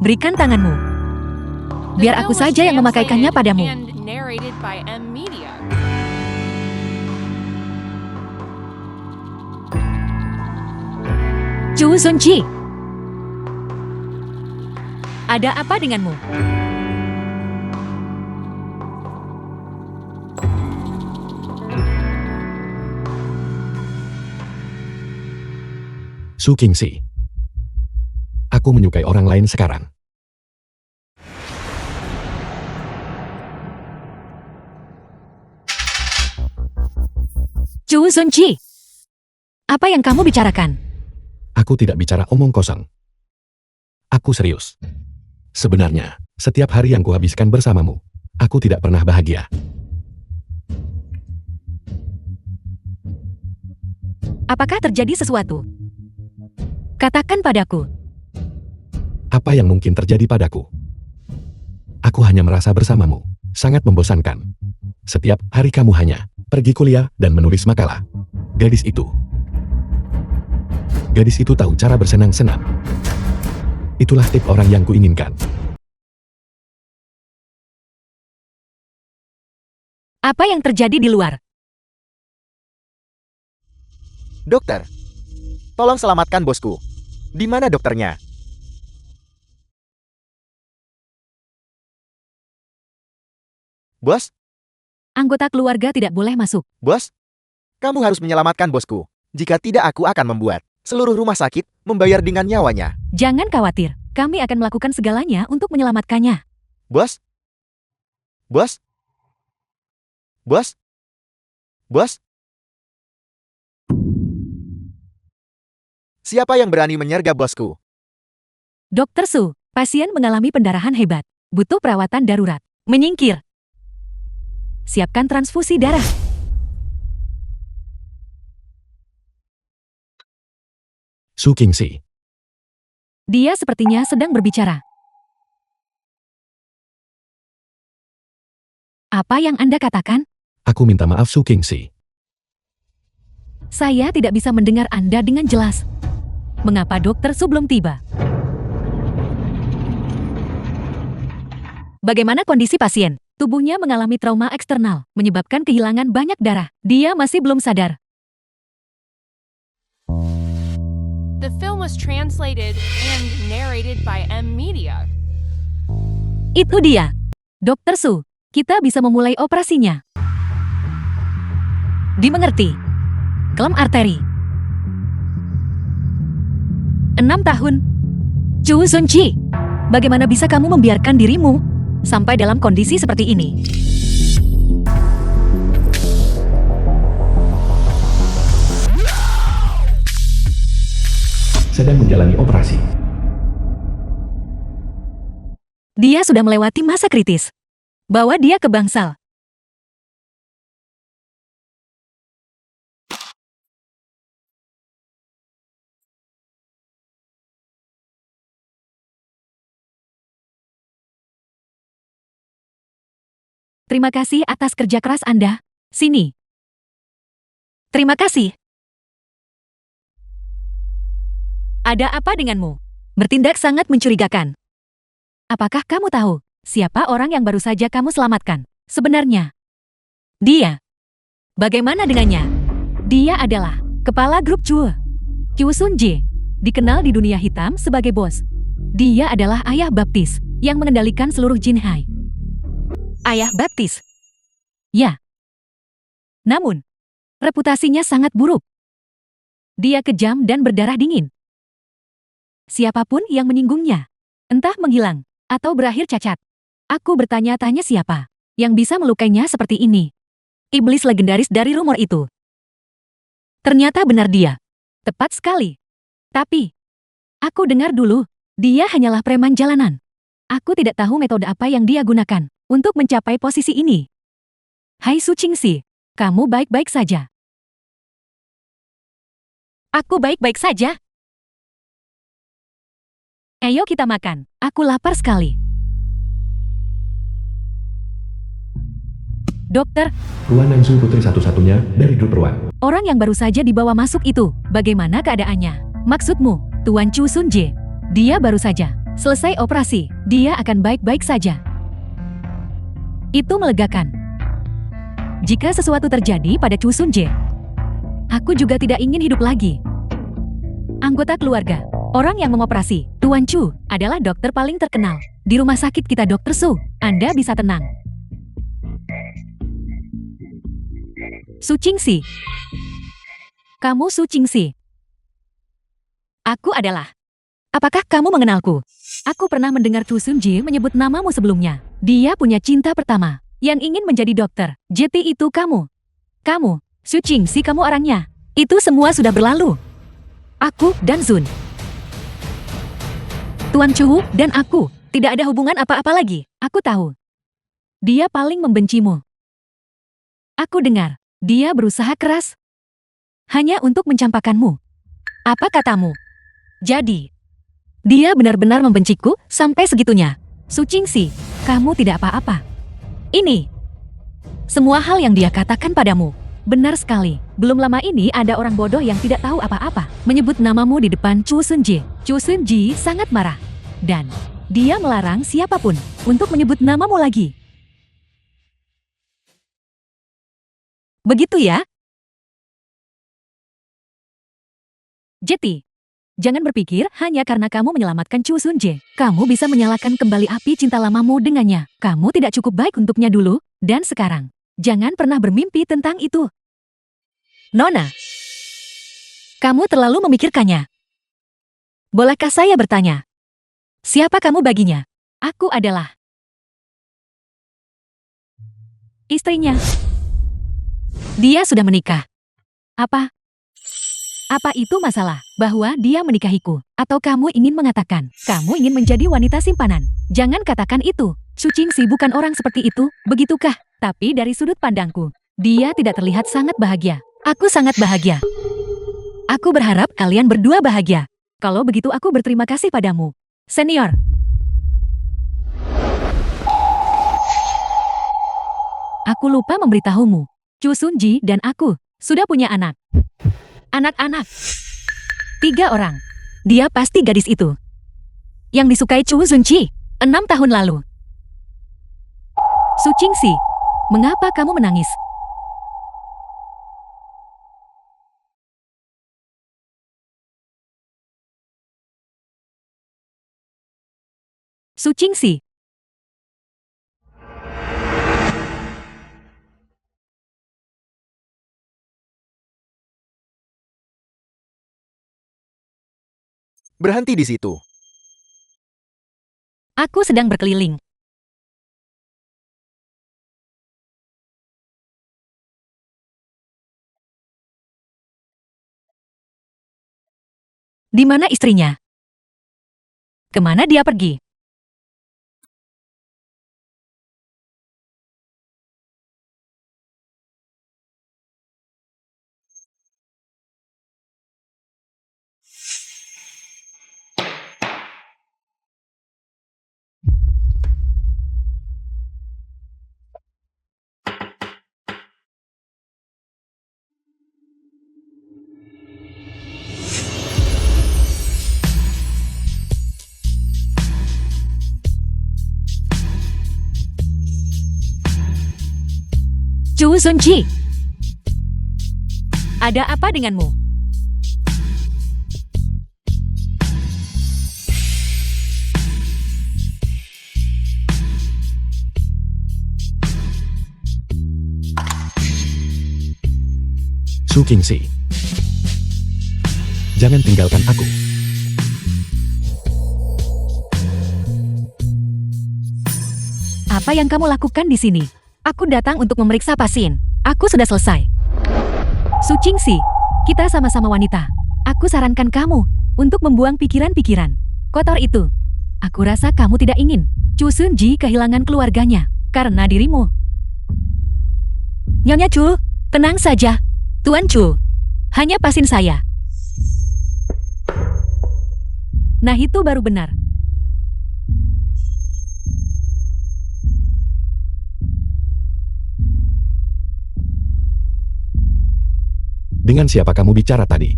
Berikan tanganmu. Biar aku saja yang memakaikannya padamu. Chu Sunji. Ada apa denganmu? Su Qingxi. Aku menyukai orang lain sekarang. Chu Sunji. Apa yang kamu bicarakan? Aku tidak bicara omong kosong. Aku serius. Sebenarnya, setiap hari yang kuhabiskan bersamamu, aku tidak pernah bahagia. Apakah terjadi sesuatu? Katakan padaku. Apa yang mungkin terjadi padaku? Aku hanya merasa bersamamu, sangat membosankan. Setiap hari kamu hanya pergi kuliah dan menulis makalah. Gadis itu tahu cara bersenang-senang. Itulah tip orang yang kuinginkan. Apa yang terjadi di luar? Dokter, tolong selamatkan bosku. Di mana dokternya? Bos, Anggota keluarga tidak boleh masuk. bos, kamu harus menyelamatkan bosku. Jika tidak, aku akan membuat seluruh rumah sakit membayar dengan nyawanya. Jangan khawatir, kami akan melakukan segalanya untuk menyelamatkannya. Bos, bos, bos, bos. Siapa yang berani menyergap bosku? Dokter Su, pasien mengalami pendarahan hebat. Butuh perawatan darurat. Menyingkir. Siapkan transfusi darah. Su Qingxi. Dia sepertinya sedang berbicara. Apa yang Anda katakan? Aku minta maaf Su Qingxi. Saya tidak bisa mendengar Anda dengan jelas. Mengapa Dokter Su belum tiba? Bagaimana kondisi pasien? Tubuhnya mengalami trauma eksternal, menyebabkan kehilangan banyak darah. Dia masih belum sadar. The film was translated and narrated by M Media. Itu dia. Dokter Su, kita bisa memulai operasinya. Dimengerti. Klem arteri. 6 tahun. Chu Sunji, bagaimana bisa kamu membiarkan dirimu sampai dalam kondisi seperti ini? Sedang menjalani operasi. Dia sudah melewati masa kritis. Bawa dia ke bangsal. Terima kasih atas kerja keras Anda. Sini. Terima kasih. Ada apa denganmu? Bertindak sangat mencurigakan. Apakah kamu tahu siapa orang yang baru saja kamu selamatkan? Sebenarnya, dia. Bagaimana dengannya? Dia adalah kepala grup Chue. Chu Sunji, dikenal di dunia hitam sebagai bos. Dia adalah ayah baptis yang mengendalikan seluruh Jinhai. Ayah baptis. Ya. Namun, reputasinya sangat buruk. Dia kejam dan berdarah dingin. Siapapun yang menyinggungnya, entah menghilang atau berakhir cacat. Aku bertanya-tanya siapa yang bisa melukainya seperti ini. Iblis legendaris dari rumor itu. Ternyata benar dia. Tepat sekali. Tapi, aku dengar dulu, dia hanyalah preman jalanan. Aku tidak tahu metode apa yang dia gunakan untuk mencapai posisi ini. Hai Su Qingxi, kamu baik-baik saja. Aku baik-baik saja. Ayo kita makan, aku lapar sekali. Dokter, Ruan Nanzu putri satu-satunya dari grup Ruan. orang yang baru saja dibawa masuk itu, bagaimana keadaannya? Maksudmu, Tuan Chu Sunji, dia baru saja Selesai operasi, dia akan baik-baik saja. Itu melegakan. Jika sesuatu terjadi pada Chu Sun-jae, aku juga tidak ingin hidup lagi. Anggota keluarga, orang yang mengoperasi, Tuan Chu, adalah dokter paling terkenal. Di rumah sakit kita Dr. Su, Anda bisa tenang. Su Qingxi. Kamu Su Qingxi. Aku adalah. Apakah kamu mengenalku? Aku pernah mendengar Chu Sun-jae menyebut namamu sebelumnya. Dia punya cinta pertama, yang ingin menjadi dokter. JT itu kamu. Kamu, Su Qingxi, kamu orangnya. Itu semua sudah berlalu. Aku dan Zun. Tuan Chu dan aku, tidak ada hubungan apa-apa lagi. Aku tahu. Dia paling membencimu. Aku dengar, dia berusaha keras. Hanya untuk mencampakkanmu. Apa katamu? Jadi, dia benar-benar membenciku sampai segitunya. Su Qingxi, kamu tidak apa-apa. Ini. Semua hal yang dia katakan padamu. Benar sekali. Belum lama ini ada orang bodoh yang tidak tahu apa-apa menyebut namamu di depan Chu Sun-jae. Chu Sun-jae sangat marah. Dan dia melarang siapapun untuk menyebut namamu lagi. Begitu ya? Jeti. Jangan berpikir hanya karena kamu menyelamatkan Chu Sun-jae, kamu bisa menyalakan kembali api cinta lamamu dengannya. Kamu tidak cukup baik untuknya dulu, dan sekarang. Jangan pernah bermimpi tentang itu. Nona, kamu terlalu memikirkannya. Bolehkah saya bertanya? Siapa kamu baginya? Aku adalah istrinya. Dia sudah menikah. Apa itu masalah? Bahwa dia menikahiku? Atau kamu ingin mengatakan, kamu ingin menjadi wanita simpanan? Jangan katakan itu. Su Qingxi bukan orang seperti itu, begitukah? Tapi dari sudut pandangku, dia tidak terlihat sangat bahagia. Aku sangat bahagia. Aku berharap kalian berdua bahagia. Kalau begitu aku berterima kasih padamu, senior. Aku lupa memberitahumu, Chu Sun-jae dan aku sudah punya anak. Anak-anak. 3 orang. Dia pasti gadis itu. Yang disukai Chu Sun-jae 6 tahun lalu. Su Qingxi, mengapa kamu menangis? Su Qingxi. Berhenti di situ. Aku sedang berkeliling. Di mana istrinya? Kemana dia pergi? Chu Sun-jae. Ada apa denganmu? Su Qingxi. Jangan tinggalkan aku. Apa yang kamu lakukan di sini? Aku datang untuk memeriksa pasien. Aku sudah selesai. Su Qingxi, kita sama-sama wanita. Aku sarankan kamu untuk membuang pikiran-pikiran kotor itu. Aku rasa kamu tidak ingin Chu Sun-jae kehilangan keluarganya karena dirimu. Nyonya Chu, tenang saja. Tuan Chu, hanya pasien saya. Nah itu baru benar. Dengan siapa kamu bicara tadi?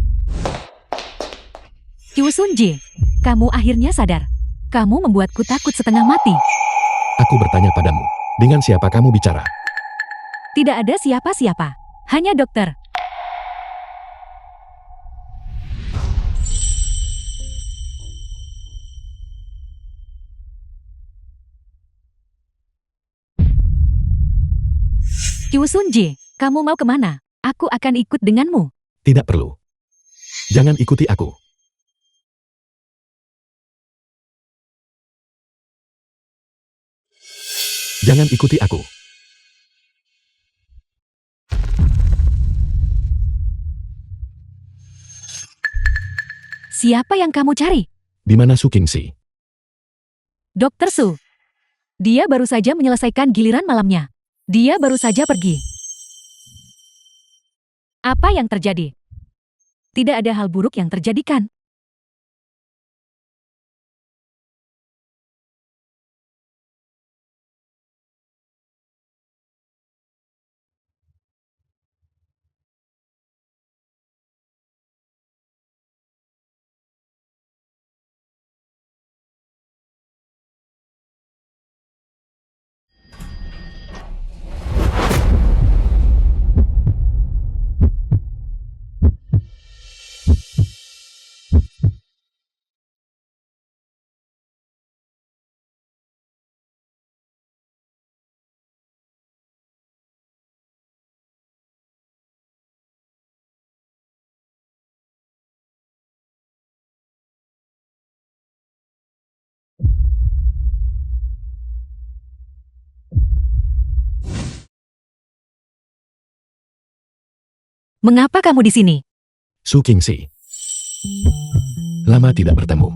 Chu Sun-jae, kamu akhirnya sadar. kamu membuatku takut setengah mati. Aku bertanya padamu, dengan siapa kamu bicara? Tidak ada siapa-siapa. Hanya dokter. Kyu Sunji, kamu mau kemana? Aku akan ikut denganmu. Tidak perlu. Jangan ikuti aku. Jangan ikuti aku. Siapa yang kamu cari? Di mana Su Kingxi? Dokter Su. Dia baru saja menyelesaikan giliran malamnya. Dia baru saja pergi. Apa yang terjadi? Tidak ada hal buruk yang terjadi kan? Mengapa kamu di sini? Su Kingxi. Lama tidak bertemu.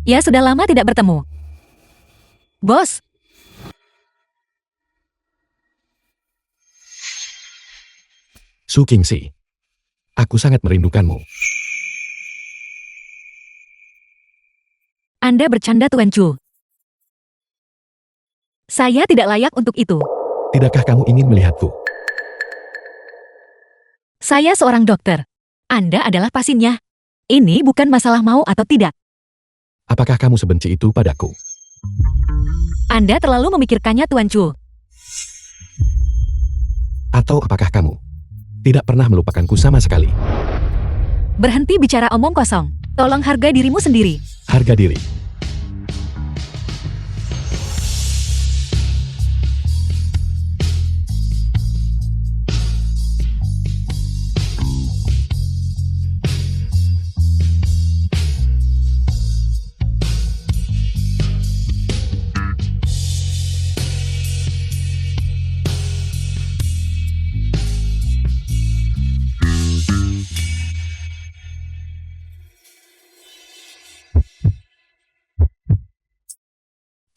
Ya sudah lama tidak bertemu. Bos, Su Kingxi. Aku sangat merindukanmu. Anda bercanda Tuan Chu. Saya tidak layak untuk itu. Tidakkah kamu ingin melihatku? Saya seorang dokter. Anda adalah pasiennya. Ini bukan masalah mau atau tidak. Apakah kamu sebenci itu padaku? Anda terlalu memikirkannya Tuan Chu. Atau apakah kamu tidak pernah melupakanku sama sekali? Berhenti bicara omong kosong. Tolong hargai dirimu sendiri. Harga diri.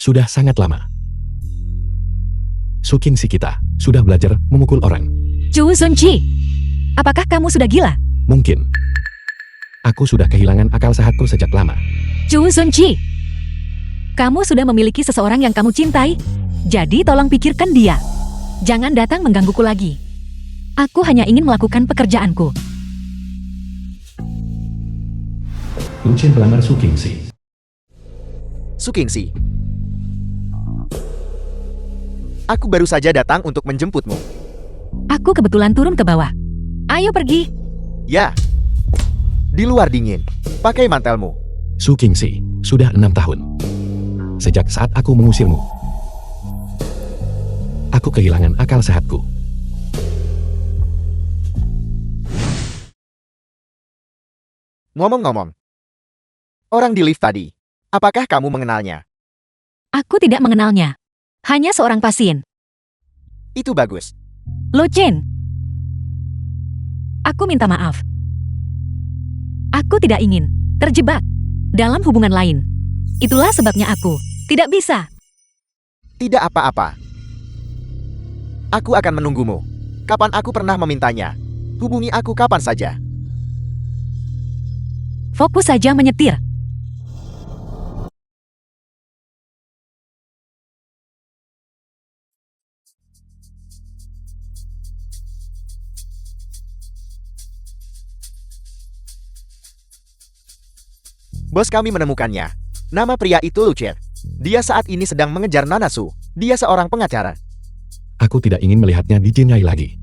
Sudah sangat lama. Su Kingxi kita sudah belajar memukul orang. Chu Sunji, apakah kamu sudah gila? Mungkin. Aku sudah kehilangan akal sehatku sejak lama. Chu Sunji, kamu sudah memiliki seseorang yang kamu cintai. Jadi tolong pikirkan dia. Jangan datang menggangguku lagi. Aku hanya ingin melakukan pekerjaanku. Lu Chen melamar Su Kingxi. Su Kingxi. Aku baru saja datang untuk menjemputmu. Aku kebetulan turun ke bawah. Ayo pergi. Ya. Di luar dingin. Pakai mantelmu. Su Kingxi, sudah 6 tahun. Sejak saat aku mengusirmu. Aku kehilangan akal sehatku. Ngomong-ngomong. Orang di lift tadi. Apakah kamu mengenalnya? Aku tidak mengenalnya. Hanya seorang pasien. Itu bagus. Lo Chen. Aku minta maaf. Aku tidak ingin terjebak dalam hubungan lain. Itulah sebabnya aku tidak bisa. Tidak apa-apa. Aku akan menunggumu. Kapan aku pernah memintanya? Hubungi aku kapan saja. Fokus saja menyetir. Bos kami menemukannya. Nama pria itu Lucer. Dia saat ini sedang mengejar Nona Su. Dia seorang pengacara. Aku tidak ingin melihatnya dijinai lagi.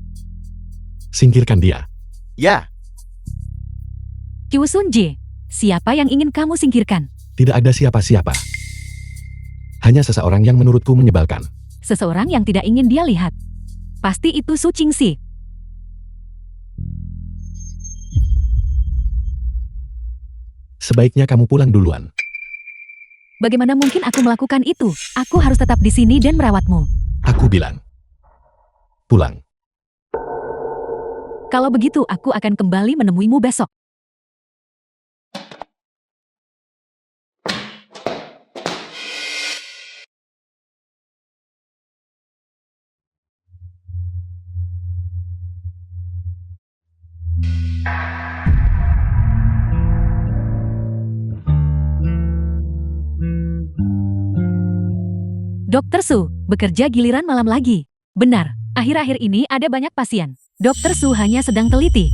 Singkirkan dia. Ya, Kyu Sun-jae, siapa yang ingin kamu singkirkan? Tidak ada siapa-siapa. Hanya seseorang yang menurutku menyebalkan. Seseorang yang tidak ingin dia lihat. Pasti itu Su Qingxi. Sebaiknya kamu pulang duluan. Bagaimana mungkin aku melakukan itu? Aku harus tetap di sini dan merawatmu. Aku bilang. Pulang. Kalau begitu aku akan kembali menemuimu besok. Dokter Su, bekerja giliran malam lagi. Benar, akhir-akhir ini ada banyak pasien. Dokter Su hanya sedang teliti.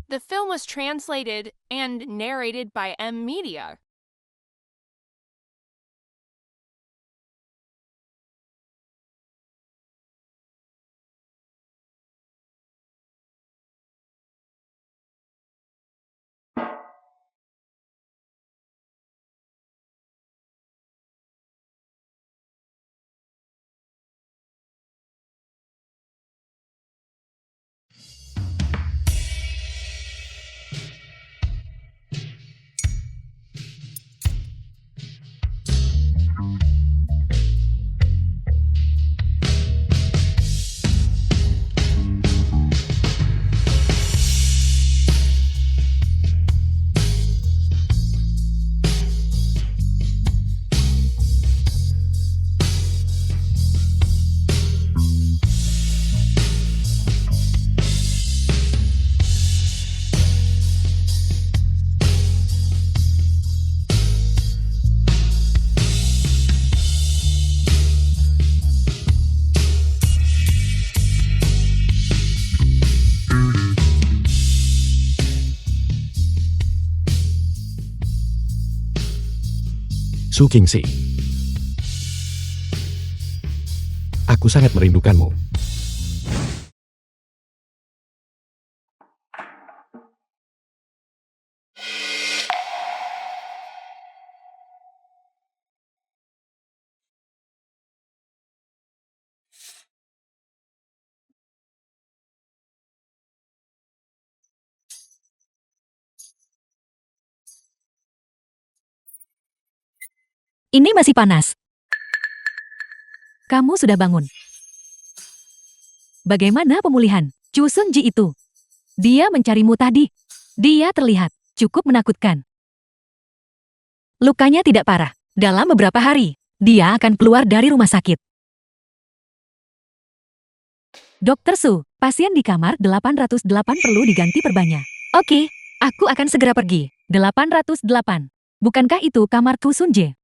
The film was translated and narrated by M Media. Su Qingxi. Aku sangat merindukanmu. Ini masih panas. Kamu sudah bangun. Bagaimana pemulihan? Kyu Sun-jae itu. Dia mencarimu tadi. Dia terlihat cukup menakutkan. Lukanya tidak parah. Dalam beberapa hari, dia akan keluar dari rumah sakit. Dokter Su, pasien di kamar 808 perlu diganti perbannya. Oke, aku akan segera pergi. 808. Bukankah itu kamar Kyu Sun-jae?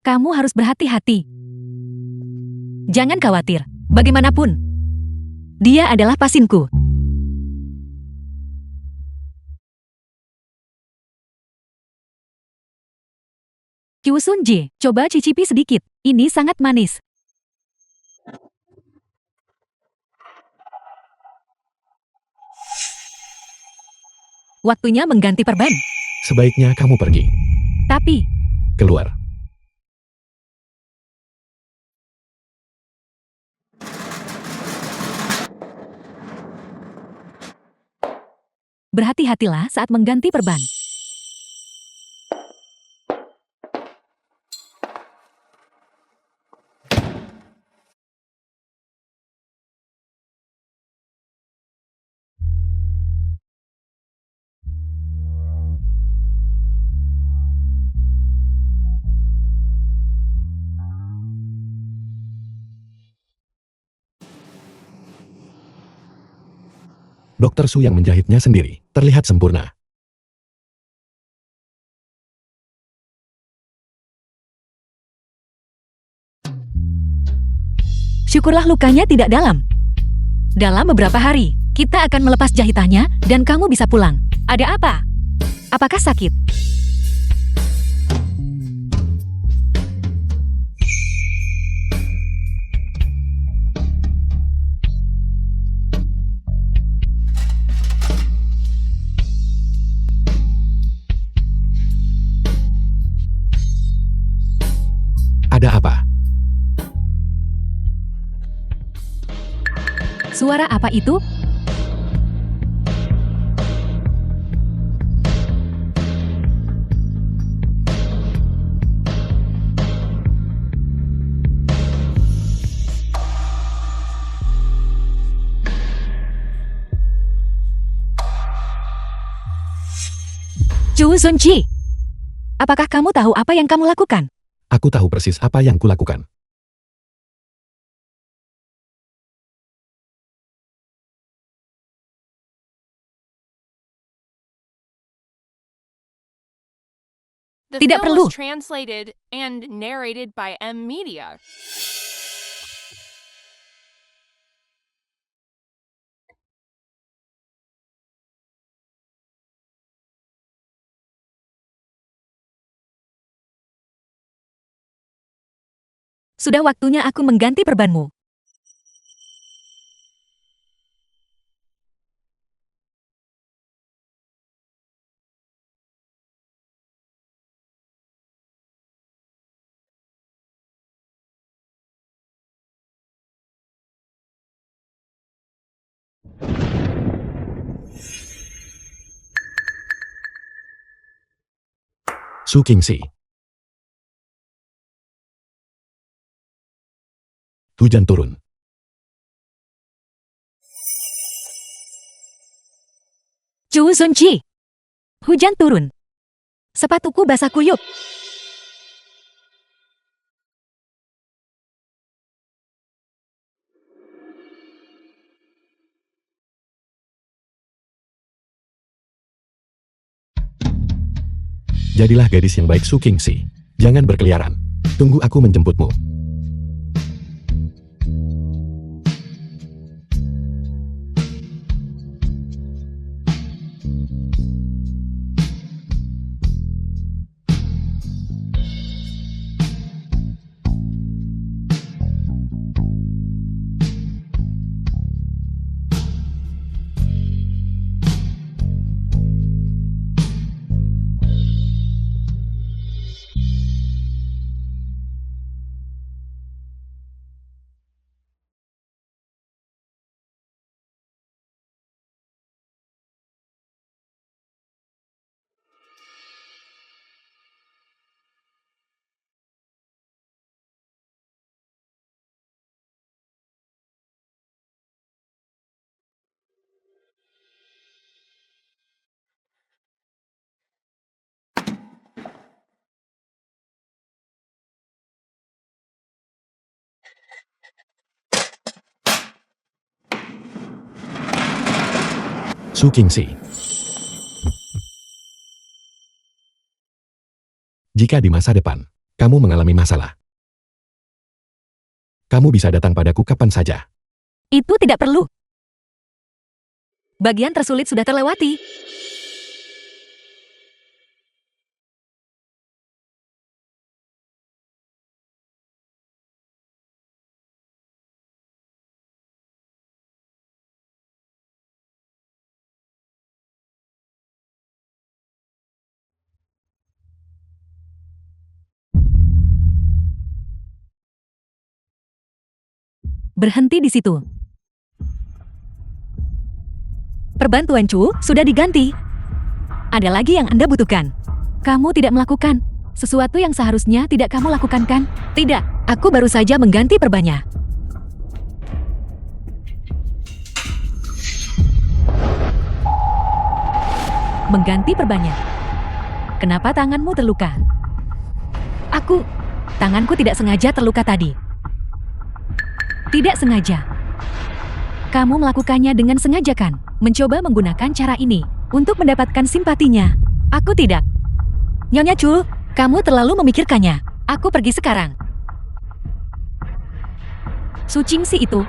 Kamu harus berhati-hati. Jangan khawatir, bagaimanapun. Dia adalah pasienku. Kyu Sun-jae, coba cicipi sedikit. Ini sangat manis. Waktunya mengganti perban. Sebaiknya kamu pergi. Tapi, Keluar. berhati-hatilah saat mengganti perban. Dokter Su yang menjahitnya sendiri, terlihat sempurna. Syukurlah lukanya tidak dalam. Dalam beberapa hari, kita akan melepas jahitannya dan kamu bisa pulang. Ada apa? Apakah sakit? Ada apa? Suara apa itu? Chu Sunji, apakah kamu tahu apa yang kamu lakukan? Aku tahu persis apa yang kulakukan. The Tidak film perlu. was translated and narrated by M Media. Sudah waktunya aku mengganti perbanmu. Su Qingxi. Hujan turun. Chu Sunji, hujan turun. Sepatuku basah kuyup. Jadilah gadis yang baik, Su Qingxi. Jangan berkeliaran. Tunggu aku menjemputmu. Su Qingxi. Jika di masa depan, kamu mengalami masalah, kamu bisa datang padaku kapan saja. Itu tidak perlu. Bagian tersulit sudah terlewati. Berhenti di situ. Perbantuan Chu sudah diganti. Ada lagi yang Anda butuhkan. Kamu tidak melakukan sesuatu yang seharusnya tidak kamu lakukan, kan? Tidak, aku baru saja mengganti perbannya. Mengganti perbannya. Kenapa tanganmu terluka? Tanganku tidak sengaja terluka tadi. Tidak sengaja. Kamu melakukannya dengan sengaja, kan? Mencoba menggunakan cara ini untuk mendapatkan simpatinya. Aku tidak. Nyonya Chu, kamu terlalu memikirkannya. Aku pergi sekarang. Su Qingxi itu.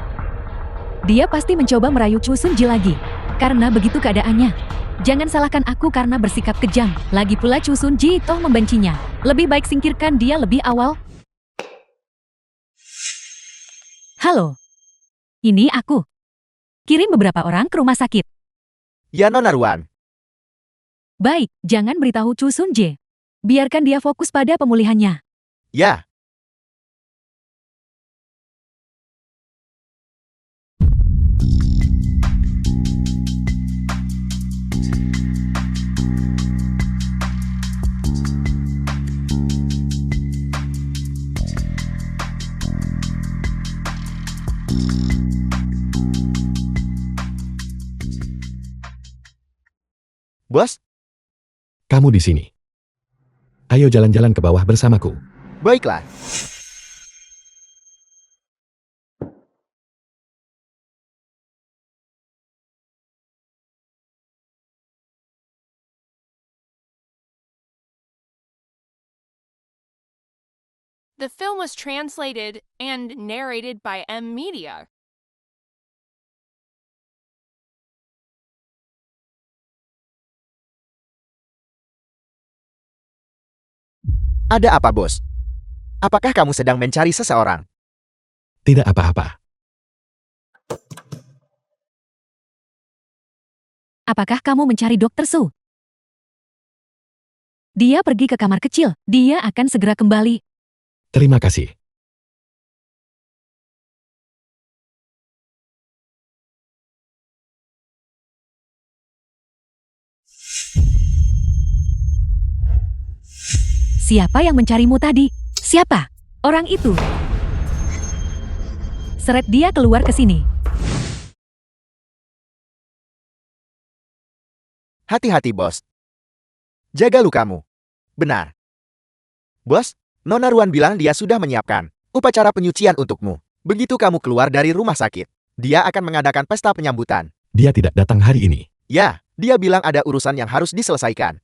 Dia pasti mencoba merayu Chu Sun Ji lagi. Karena begitu keadaannya. Jangan salahkan aku karena bersikap kejam. Lagi pula Chu Sun Ji toh membencinya. Lebih baik singkirkan dia lebih awal. Halo. Ini aku. Kirim beberapa orang ke rumah sakit. Ya Nona Ruan. Baik, jangan beritahu Chu Sun Ji. Biarkan dia fokus pada pemulihannya. Ya. Bos, Kamu di sini. Ayo jalan-jalan ke bawah bersamaku. baiklah. The film was translated and narrated by M Media. Ada apa, Bos? Apakah kamu sedang mencari seseorang? Tidak apa-apa. Apakah kamu mencari Dokter Su? Dia pergi ke kamar kecil. Dia akan segera kembali. Terima kasih. Siapa yang mencarimu tadi? Siapa? Orang itu. Seret dia keluar ke sini. Hati-hati, Bos. Jaga lukamu. Benar. Bos, Nona Ruan bilang dia sudah menyiapkan upacara penyucian untukmu. Begitu kamu keluar dari rumah sakit, dia akan mengadakan pesta penyambutan. Dia tidak datang hari ini. Ya, dia bilang ada urusan yang harus diselesaikan.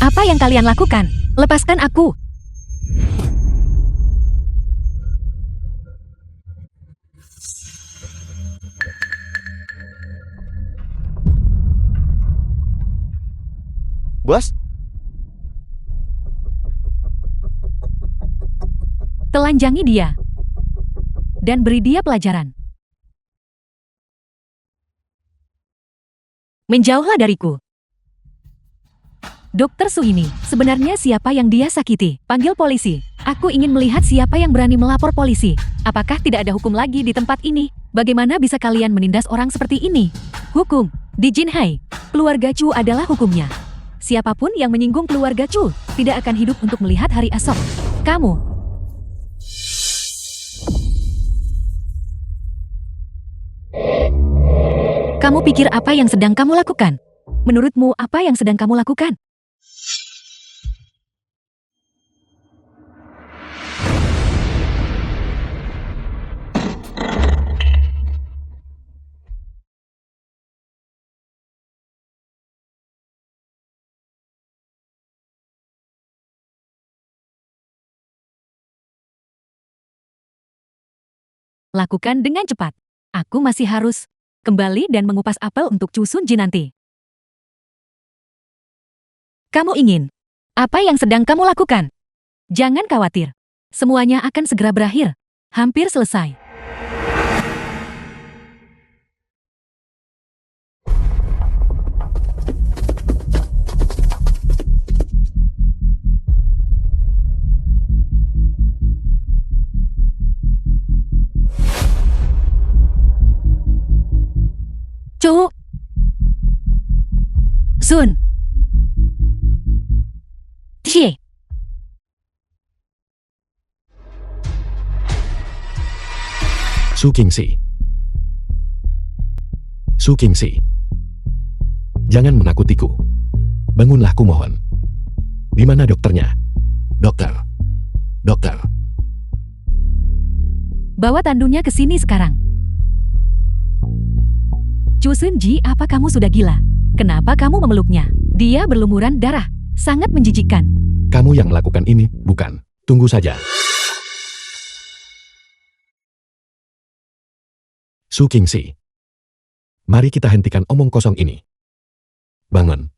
Apa yang kalian lakukan? Lepaskan aku. Bos, Telanjangi dia. Dan beri dia pelajaran. Menjauhlah dariku. Dokter Su ini, sebenarnya siapa yang dia sakiti? Panggil polisi. Aku ingin melihat siapa yang berani melapor polisi. Apakah tidak ada hukum lagi di tempat ini? Bagaimana bisa kalian menindas orang seperti ini? Hukum. Di Jinhai, keluarga Chu adalah hukumnya. Siapapun yang menyinggung keluarga Chu, tidak akan hidup untuk melihat hari esok. Kamu. Kamu pikir apa yang sedang kamu lakukan? Menurutmu apa yang sedang kamu lakukan? Lakukan dengan cepat. Aku masih harus kembali dan mengupas apel untuk Chu Sun Ji nanti. Kamu ingin? Apa yang sedang kamu lakukan? Jangan khawatir. Semuanya akan segera berakhir. Hampir selesai. Chu Sun Ji. Su Qingxi. Su Qingxi. Jangan menakutiku. Bangunlah ku mohon. Di mana dokternya? Dokter. Dokter. Bawa tandunya ke sini sekarang. Chu Sun Ji, apa kamu sudah gila? Kenapa kamu memeluknya? Dia berlumuran darah. Sangat menjijikkan. Kamu yang melakukan ini, bukan? Tunggu saja. Su Qingxi. Mari kita hentikan omong kosong ini. Bangun.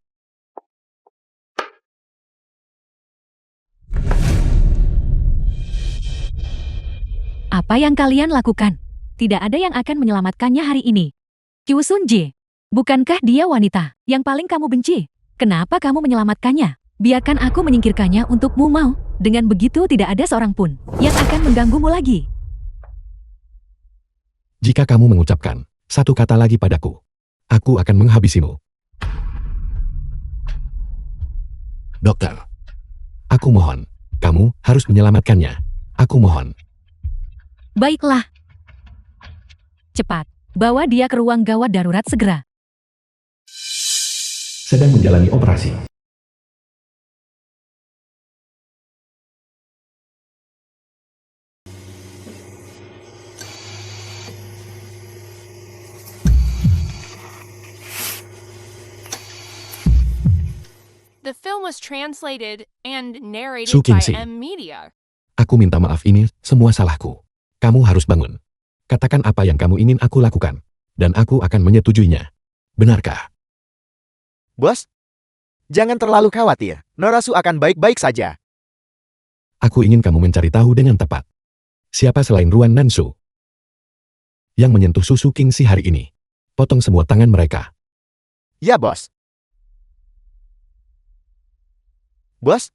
Apa yang kalian lakukan? Tidak ada yang akan menyelamatkannya hari ini. Qiu Sunji, bukankah dia wanita yang paling kamu benci? Kenapa kamu menyelamatkannya? Biarkan aku menyingkirkannya untukmu mau. Dengan begitu tidak ada seorang pun yang akan mengganggumu lagi. Jika kamu mengucapkan satu kata lagi padaku, aku akan menghabisimu. Dokter, aku mohon, kamu harus menyelamatkannya. Aku mohon. Baiklah. Cepat, bawa dia ke ruang gawat darurat segera. Sedang menjalani operasi. The film was translated and narrated Su by Qingxi. M Media. Aku minta maaf, ini semua salahku. Kamu harus bangun. Katakan apa yang kamu ingin aku lakukan, dan aku akan menyetujuinya. Benarkah? Bos, jangan terlalu khawatir. Norasu akan baik-baik saja. Aku ingin kamu mencari tahu dengan tepat. Siapa selain Ruan Nansu yang menyentuh Su Qingxi hari ini? Potong semua tangan mereka. Ya, Bos. Bos,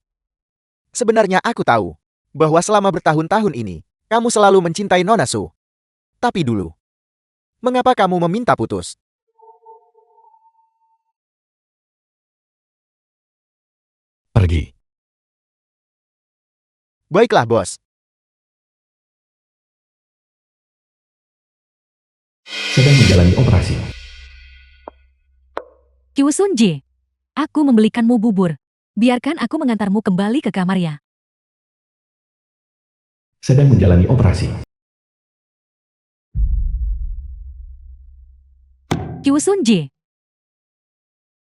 sebenarnya aku tahu bahwa selama bertahun-tahun ini, kamu selalu mencintai Nona Su. Tapi dulu, mengapa kamu meminta putus? Pergi. Baiklah, Bos. Sedang menjalani operasi. Qiu Sunji, aku membelikanmu bubur. Biarkan aku mengantarmu kembali ke kamar ya. Sedang menjalani operasi. Qiu Sunji,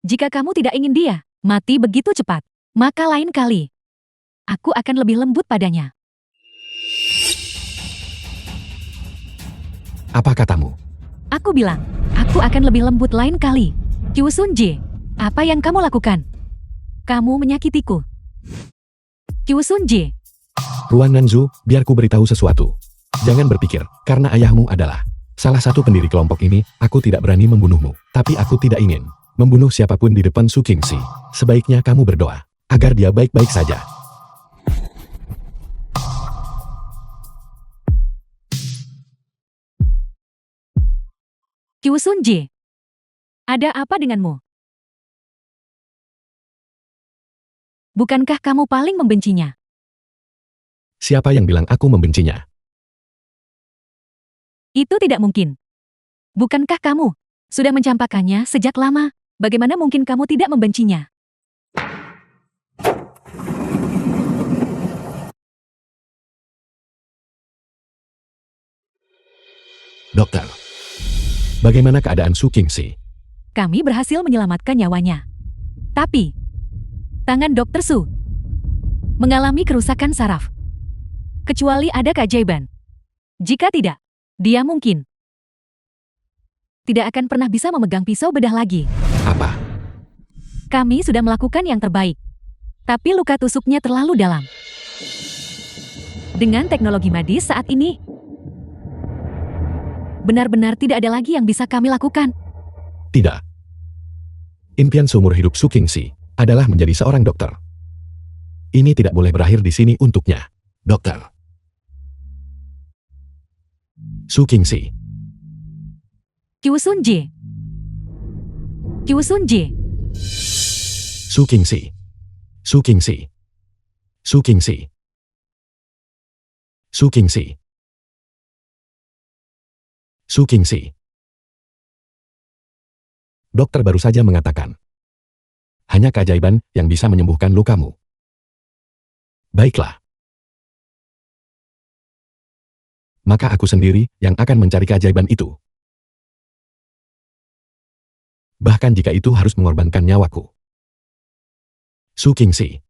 jika kamu tidak ingin dia mati begitu cepat, maka lain kali aku akan lebih lembut padanya. Apa katamu? Aku bilang, aku akan lebih lembut lain kali. Qiu Sunji, apa yang kamu lakukan? Kamu menyakitiku. Qiu Sunji, Ruan Nanzu, biar ku beritahu sesuatu. Jangan berpikir, karena ayahmu adalah salah satu pendiri kelompok ini, aku tidak berani membunuhmu. Tapi aku tidak ingin membunuh siapapun di depan Su Qingxi. Sebaiknya kamu berdoa agar dia baik-baik saja. Qiu Sunji, ada apa denganmu? Bukankah kamu paling membencinya? Siapa yang bilang aku membencinya? Itu tidak mungkin. Bukankah kamu sudah mencampakkannya sejak lama? Bagaimana mungkin kamu tidak membencinya? Dokter, bagaimana keadaan Su Qingxi? Kami berhasil menyelamatkan nyawanya. Tapi, tangan Dr. Su mengalami kerusakan saraf. Kecuali ada keajaiban. Jika tidak, dia mungkin tidak akan pernah bisa memegang pisau bedah lagi. Apa? Kami sudah melakukan yang terbaik. Tapi luka tusuknya terlalu dalam. Dengan teknologi medis saat ini, benar-benar tidak ada lagi yang bisa kami lakukan. Tidak. Impian seumur hidup Su Qingxi adalah menjadi seorang dokter. Ini tidak boleh berakhir di sini untuknya. Dokter. Su Qingxi. Qiu Sunji. Qiu Sunji. Su Qingxi. Su Qingxi. Su Qingxi. Su Qingxi. Su Qingxi. Dokter baru saja mengatakan, hanya keajaiban yang bisa menyembuhkan lukamu. Baiklah. Maka aku sendiri yang akan mencari keajaiban itu. Bahkan jika itu harus mengorbankan nyawaku. Su Qingxi.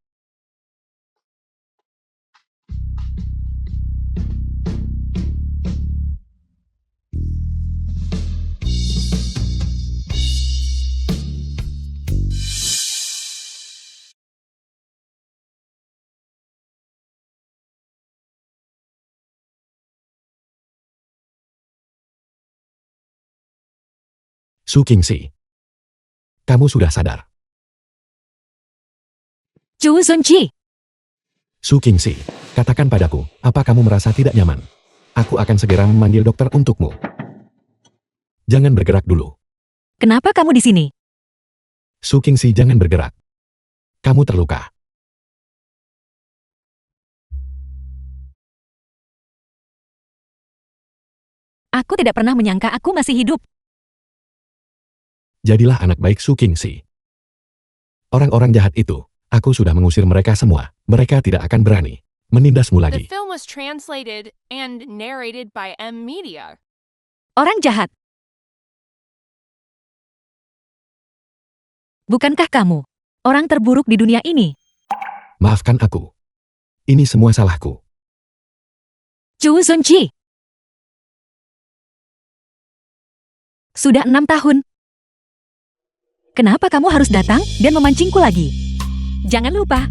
Su Qingxi. Kamu sudah sadar. Chu Zunji, Su Qingxi, katakan padaku, apa kamu merasa tidak nyaman? Aku akan segera memanggil dokter untukmu. Jangan bergerak dulu. kenapa kamu di sini? Su Qingxi, jangan bergerak. Kamu terluka. Aku tidak pernah menyangka aku masih hidup. Jadilah anak baik Su Qingxi. Orang-orang jahat itu, aku sudah mengusir mereka semua. Mereka tidak akan berani menindasmu The lagi. film was translated and narrated by M Media. Orang jahat. Bukankah kamu orang terburuk di dunia ini? Maafkan aku. Ini semua salahku. Chu Zunji. Sudah 6 tahun. Kenapa kamu harus datang dan memancingku lagi? Jangan lupa.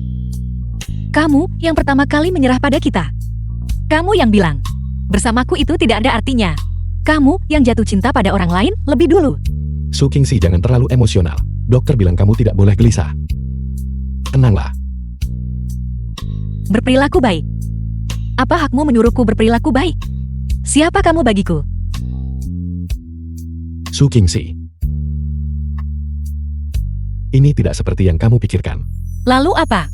Kamu yang pertama kali menyerah pada kita. Kamu yang bilang, bersamaku itu tidak ada artinya. Kamu yang jatuh cinta pada orang lain lebih dulu. Su Qingxi, jangan terlalu emosional. Dokter bilang kamu tidak boleh gelisah. Tenanglah. Berperilaku baik. Apa hakmu menyuruhku berperilaku baik? Siapa kamu bagiku? Su Qingxi. Ini tidak seperti yang kamu pikirkan. Lalu apa?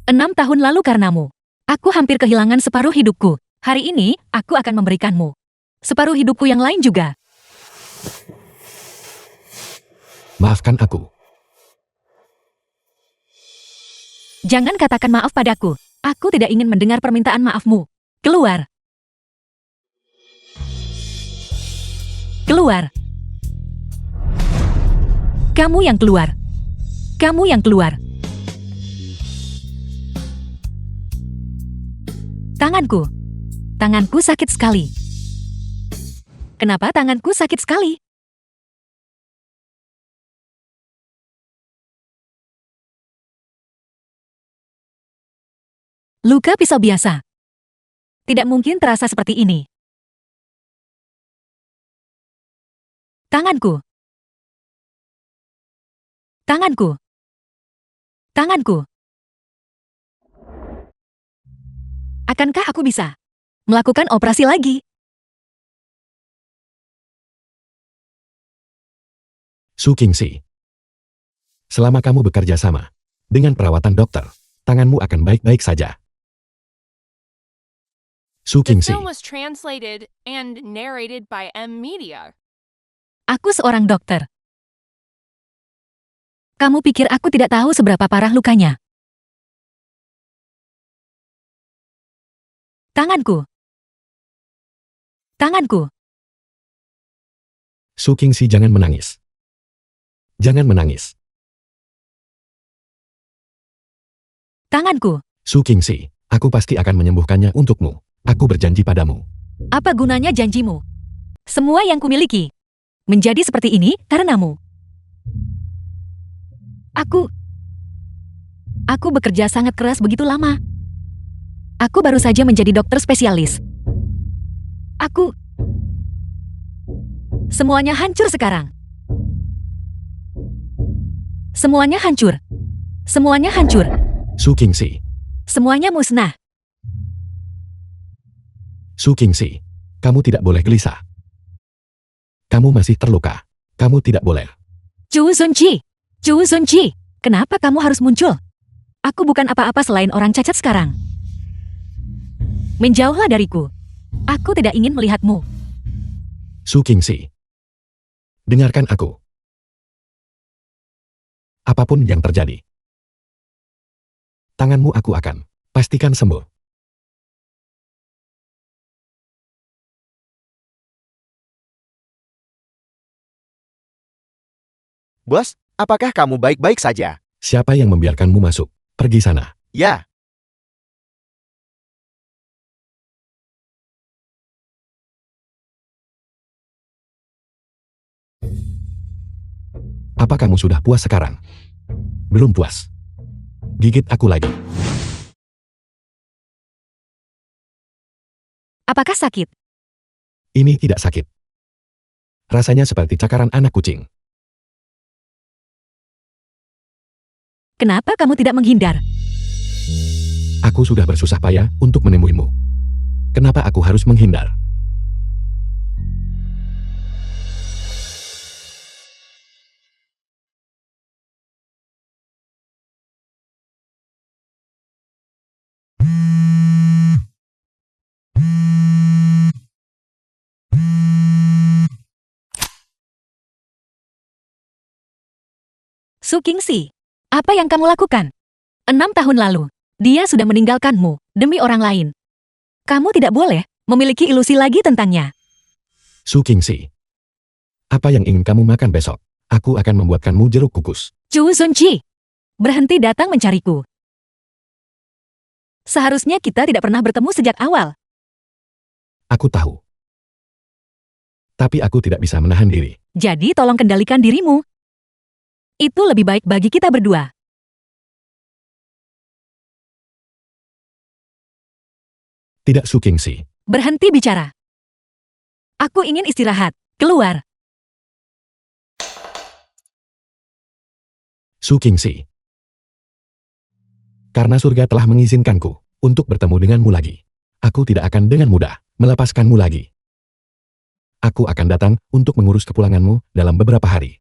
6 tahun lalu karenamu, aku hampir kehilangan separuh hidupku. Hari ini, aku akan memberikanmu separuh hidupku yang lain juga. Maafkan aku. Jangan katakan maaf padaku. Aku tidak ingin mendengar permintaan maafmu. Keluar. Keluar. Kamu yang keluar. Kamu yang keluar. Tanganku. Tanganku sakit sekali. Kenapa tanganku sakit sekali? Luka pisau biasa. Tidak mungkin terasa seperti ini. Tanganku. Tanganku. Tanganku. Akankah aku bisa melakukan operasi lagi? Su Qingxi. Selama kamu bekerja sama dengan perawatan dokter, tanganmu akan baik-baik saja. Su The Qingxi. film was translated and narrated by M Media. Aku seorang dokter. Kamu pikir aku tidak tahu seberapa parah lukanya? Tanganku. Tanganku. Su Qingxi, jangan menangis. Jangan menangis. Tanganku. Su Qingxi, aku pasti akan menyembuhkannya untukmu. Aku berjanji padamu. Apa gunanya janjimu? Semua yang kumiliki menjadi seperti ini karenamu. Aku bekerja sangat keras begitu lama. Aku baru saja menjadi dokter spesialis. Semuanya hancur sekarang. Semuanya hancur. Semuanya hancur. Su Qingxi. Semuanya musnah. Su Qingxi, kamu tidak boleh gelisah. Kamu masih terluka. Kamu tidak boleh. Chu Zunji. Chu Zunji. Kenapa kamu harus muncul? Aku bukan apa-apa selain orang cacat sekarang. Menjauhlah dariku. Aku tidak ingin melihatmu. Su Qingxi. Dengarkan aku. Apapun yang terjadi, tanganmu aku akan pastikan sembuh. Bos, apakah kamu baik-baik saja? Siapa yang membiarkanmu masuk? Pergi sana. Ya, Apa kamu sudah puas sekarang? Belum puas. Gigit aku lagi. Apakah sakit? Ini tidak sakit. Rasanya seperti cakaran anak kucing. Kenapa kamu tidak menghindar? Aku sudah bersusah payah untuk menemuimu. Kenapa aku harus menghindar? Su Qingxi, apa yang kamu lakukan? 6 tahun lalu, dia sudah meninggalkanmu demi orang lain. Kamu tidak boleh memiliki ilusi lagi tentangnya. Su Qingxi. Apa yang ingin kamu makan besok? Aku akan membuatkanmu jeruk kukus. Chu Zunqi, berhenti datang mencariku. Seharusnya kita tidak pernah bertemu sejak awal. Aku tahu. Tapi aku tidak bisa menahan diri. Jadi tolong kendalikan dirimu. Itu lebih baik bagi kita berdua. Tidak, Su Qingxi. Berhenti bicara. Aku ingin istirahat. Keluar. Su Qingxi. Karena surga telah mengizinkanku untuk bertemu denganmu lagi. Aku tidak akan dengan mudah melepaskanmu lagi. Aku akan datang untuk mengurus kepulanganmu dalam beberapa hari.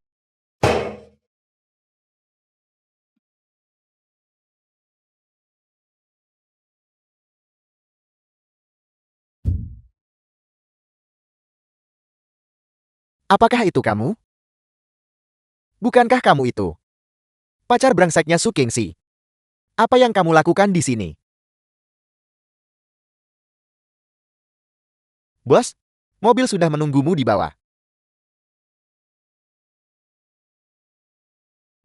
Apakah itu kamu? Bukankah kamu itu pacar brengseknya Su Qingxi? Apa yang kamu lakukan di sini? Bos, mobil sudah menunggumu di bawah.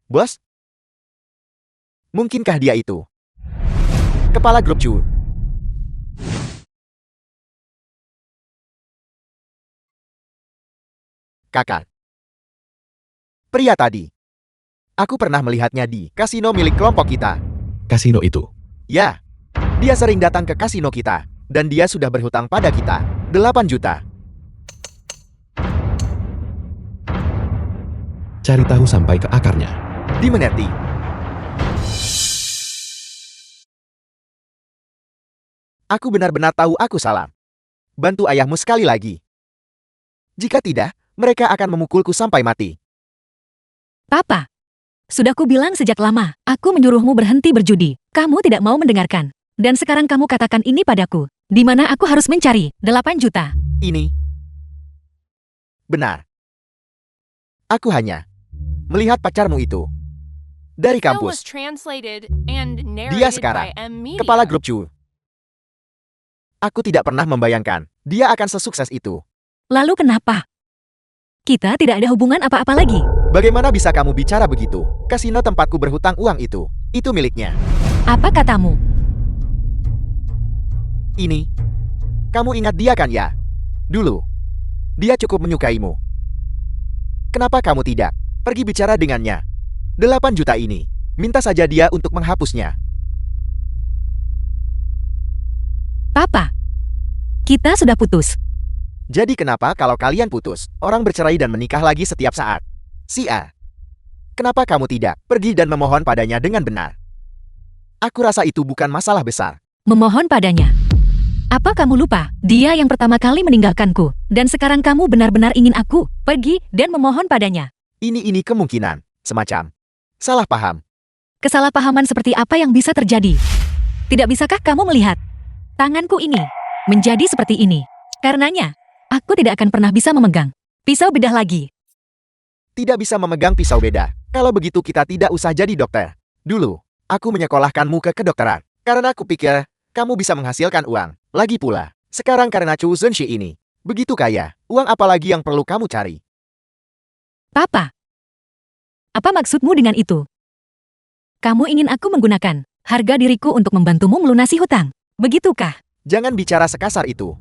Bos? Mungkinkah dia itu kepala grup Chu? Kakak. Pria tadi. Aku pernah melihatnya di kasino milik kelompok kita. Kasino itu. Ya, dia sering datang ke kasino kita. Dan dia sudah berhutang pada kita 8 juta. Cari tahu sampai ke akarnya. Dimengerti. Aku benar-benar tahu aku salah. Bantu ayahmu sekali lagi. Jika tidak, mereka akan memukulku sampai mati. Papa, sudah ku bilang sejak lama, aku menyuruhmu berhenti berjudi. Kamu tidak mau mendengarkan. Dan sekarang kamu katakan ini padaku. Di mana aku harus mencari 8 juta. Ini benar. Aku hanya melihat pacarmu itu dari Film was kampus. translated and Dia narrated by sekarang M Media. kepala grup Chu. Aku tidak pernah membayangkan dia akan sesukses itu. Lalu kenapa? Kita tidak ada hubungan apa-apa lagi. Bagaimana bisa kamu bicara begitu? Kasino tempatku berhutang uang itu miliknya. Apa katamu? Ini, kamu ingat dia kan ya? Dulu, dia cukup menyukaimu. Kenapa kamu tidak pergi bicara dengannya? 8 juta ini, minta saja dia untuk menghapusnya. Papa, kita sudah putus. Jadi kenapa kalau kalian putus, orang bercerai dan menikah lagi setiap saat? Si A, kenapa kamu tidak pergi dan memohon padanya dengan benar? Aku rasa itu bukan masalah besar. Memohon padanya. Apa kamu lupa? Dia yang pertama kali meninggalkanku. Dan sekarang kamu benar-benar ingin aku pergi dan memohon padanya. Ini kemungkinan, semacam salah paham. Kesalahpahaman seperti apa yang bisa terjadi? Tidak bisakah kamu melihat? Tanganku ini menjadi seperti ini. Karenanya, aku tidak akan pernah bisa memegang pisau bedah lagi. Tidak bisa memegang pisau beda. Kalau begitu kita tidak usah jadi dokter. Dulu, aku menyekolahkanmu ke kedokteran. Karena aku pikir, kamu bisa menghasilkan uang. Lagi pula, sekarang karena Chu Zunxi ini begitu kaya, uang apa lagi yang perlu kamu cari? Papa, apa maksudmu dengan itu? Kamu ingin aku menggunakan harga diriku untuk membantumu melunasi hutang. Begitukah? Jangan bicara sekasar itu.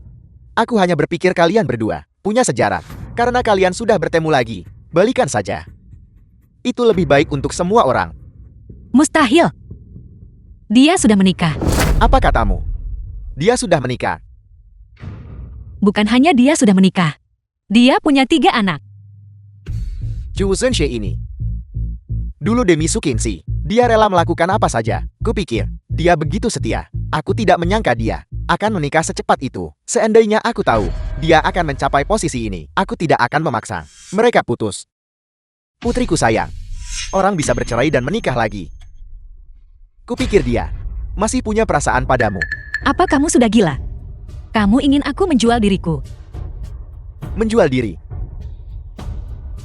Aku hanya berpikir kalian berdua punya sejarah. Karena kalian sudah bertemu lagi, balikan saja. Itu lebih baik untuk semua orang. Mustahil. Dia sudah menikah. Apa katamu? Dia sudah menikah. Bukan hanya dia sudah menikah. Dia punya 3 anak. Chu Zhenxie ini. Dulu demi Su Qingxi, dia rela melakukan apa saja. Kupikir, dia begitu setia. Aku tidak menyangka dia akan menikah secepat itu. Seandainya aku tahu, dia akan mencapai posisi ini, aku tidak akan memaksa. Mereka putus. Putriku sayang, orang bisa bercerai dan menikah lagi. Kupikir dia masih punya perasaan padamu. Apa kamu sudah gila? Kamu ingin aku menjual diriku? Menjual diri.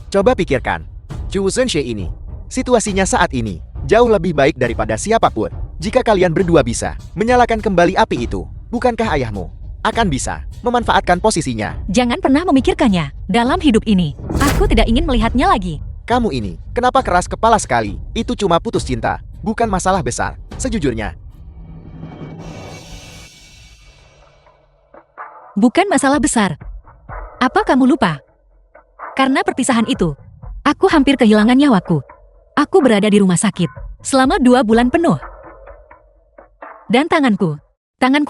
Coba pikirkan, Chu Zhenxie ini. Situasinya saat ini jauh lebih baik daripada siapapun. Jika kalian berdua bisa menyalakan kembali api itu, bukankah ayahmu akan bisa memanfaatkan posisinya? Jangan pernah memikirkannya. Dalam hidup ini, aku tidak ingin melihatnya lagi. Kamu ini, kenapa keras kepala sekali? Itu cuma putus cinta, bukan masalah besar. Sejujurnya, Bukan masalah besar. Apa kamu lupa? Karena perpisahan itu, aku hampir kehilangan nyawaku. Aku berada di rumah sakit selama 2 bulan penuh. Dan tanganku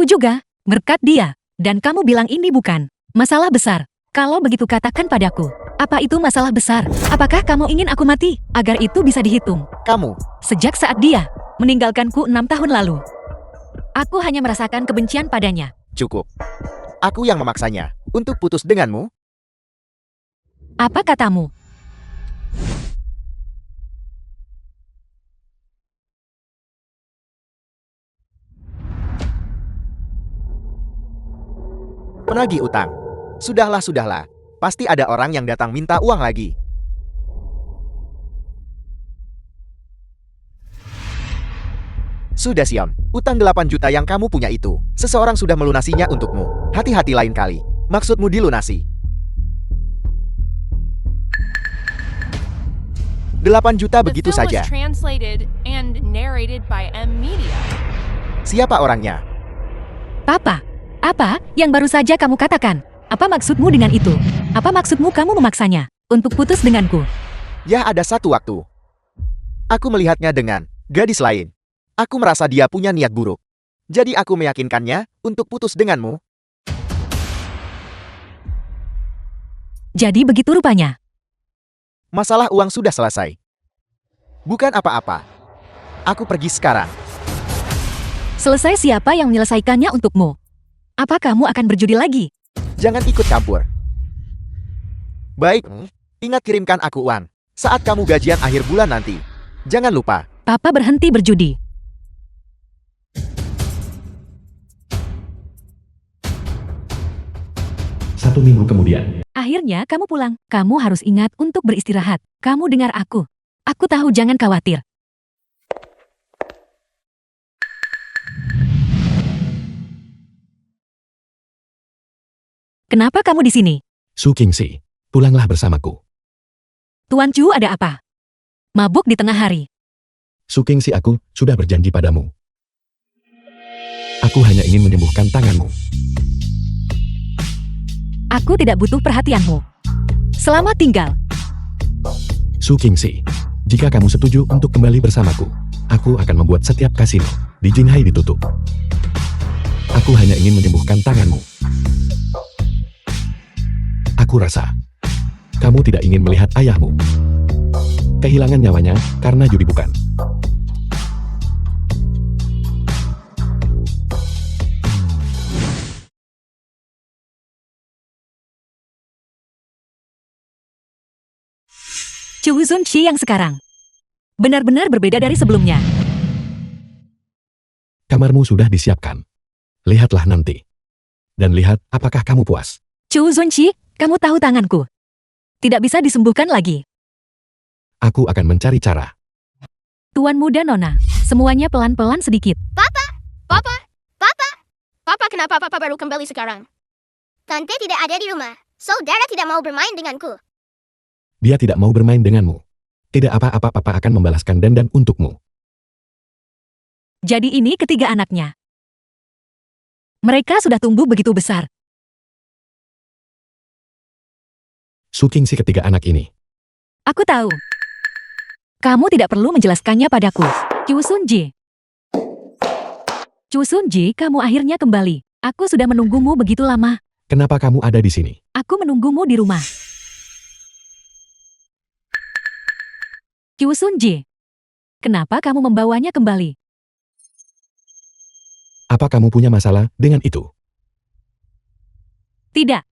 juga, berkat dia. Dan kamu bilang ini bukan masalah besar. Kalau begitu katakan padaku, apa itu masalah besar? Apakah kamu ingin aku mati? Agar itu bisa dihitung. kamu Sejak saat dia meninggalkanku 6 tahun lalu, aku hanya merasakan kebencian padanya. cukup. Aku yang memaksanya untuk putus denganmu. Apa katamu? Penagih utang. Sudahlah. Pasti ada orang yang datang minta uang lagi. Sudah Sion, utang 8 juta yang kamu punya itu, seseorang sudah melunasinya untukmu. Hati-hati lain kali. Maksudmu dilunasi. 8 juta The begitu film saja. was translated and narrated by M Media. Siapa orangnya? Papa, apa yang baru saja kamu katakan? Apa maksudmu dengan itu? Apa maksudmu kamu memaksanya untuk putus denganku? Ya ada satu waktu. Aku melihatnya dengan gadis lain. Aku merasa dia punya niat buruk. Jadi aku meyakinkannya untuk putus denganmu. Jadi begitu rupanya. Masalah uang sudah selesai. Bukan apa-apa. Aku pergi sekarang. Selesai siapa yang menyelesaikannya untukmu? Apa kamu akan berjudi lagi? Jangan ikut campur. Baik, ingat kirimkan aku uang saat kamu gajian akhir bulan nanti. Jangan lupa. Papa berhenti berjudi. Satu minggu kemudian, Akhirnya kamu pulang. Kamu harus ingat untuk beristirahat. Kamu dengar aku. Aku tahu, jangan khawatir. Kenapa kamu di sini? Su Qingxi, pulanglah bersamaku. Tuan Chu, ada apa? Mabuk di tengah hari. Su Qingxi, aku sudah berjanji padamu. Aku hanya ingin menyembuhkan tanganmu. Aku tidak butuh perhatianmu. Selamat tinggal. Su Qingxi, jika kamu setuju untuk kembali bersamaku, aku akan membuat setiap kasino di Jinghai ditutup. Aku hanya ingin menyembuhkan tanganmu. Aku rasa kamu tidak ingin melihat ayahmu kehilangan nyawanya karena judi, bukan? Chu Zunqi yang sekarang benar-benar berbeda dari sebelumnya. Kamarmu sudah disiapkan. Lihatlah nanti. Dan lihat apakah kamu puas. Chu Zunqi, kamu tahu tanganku tidak bisa disembuhkan lagi. Aku akan mencari cara. Tuan muda Nona, semuanya pelan-pelan sedikit. Papa, kenapa Papa baru kembali sekarang? Tante tidak ada di rumah. Saudara tidak mau bermain denganku. Dia tidak mau bermain denganmu. Tidak apa-apa, Papa akan membalaskan dendam untukmu. Jadi ini ketiga anaknya. Mereka sudah tumbuh begitu besar. Su Qingxi, ketiga anak ini. Aku tahu. Kamu tidak perlu menjelaskannya padaku. Chu Sunji. Chu Sunji, kamu akhirnya kembali. Aku sudah menunggumu begitu lama. Kenapa kamu ada di sini? Aku menunggumu di rumah. Kyu Sunji, kenapa kamu membawanya kembali? Apa kamu punya masalah dengan itu? Tidak.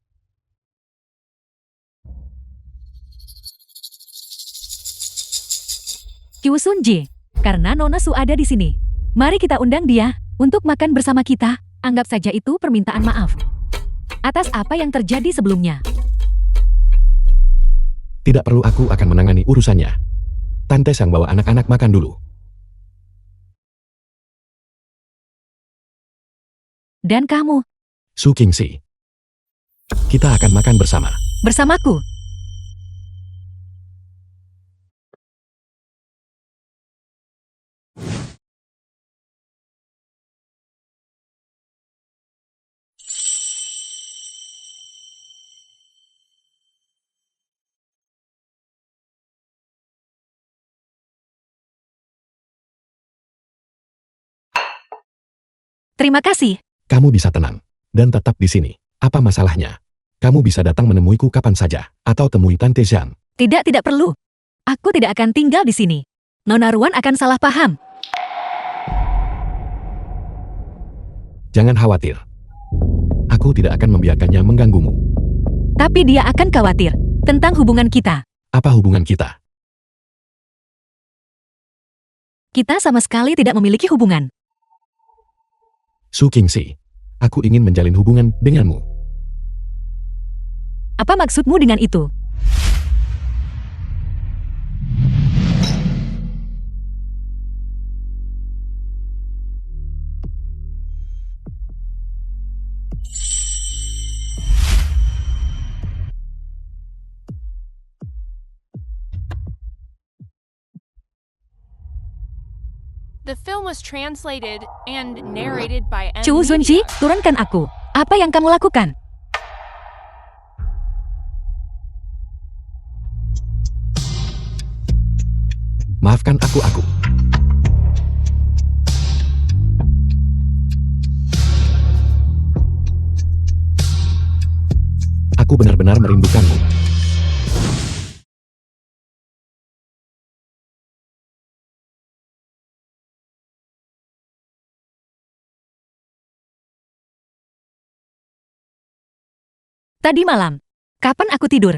Kyu Sunji, karena Nona Su ada di sini. Mari kita undang dia untuk makan bersama kita. Anggap saja itu permintaan maaf atas apa yang terjadi sebelumnya. Tidak perlu, aku akan menangani urusannya. Tante Sang bawa anak-anak makan dulu. Dan kamu, Su Qingxi. Kita akan makan bersama. bersamaku. Terima kasih. Kamu bisa tenang dan tetap di sini. Apa masalahnya? Kamu bisa datang menemuiku kapan saja atau temui Tante Zhang. Tidak perlu. Aku tidak akan tinggal di sini. Nona Ruan akan salah paham. Jangan khawatir. Aku tidak akan membiarkannya mengganggumu. Tapi dia akan khawatir tentang hubungan kita. Apa hubungan kita? Kita sama sekali tidak memiliki hubungan. Su Qingxi, aku ingin menjalin hubungan denganmu. Apa maksudmu dengan itu? The film was translated and narrated by M. Chu Zunji, Media. turunkan aku. Apa yang kamu lakukan? Maafkan aku. Aku benar-benar merindukanmu. Tadi malam. Kapan aku tidur?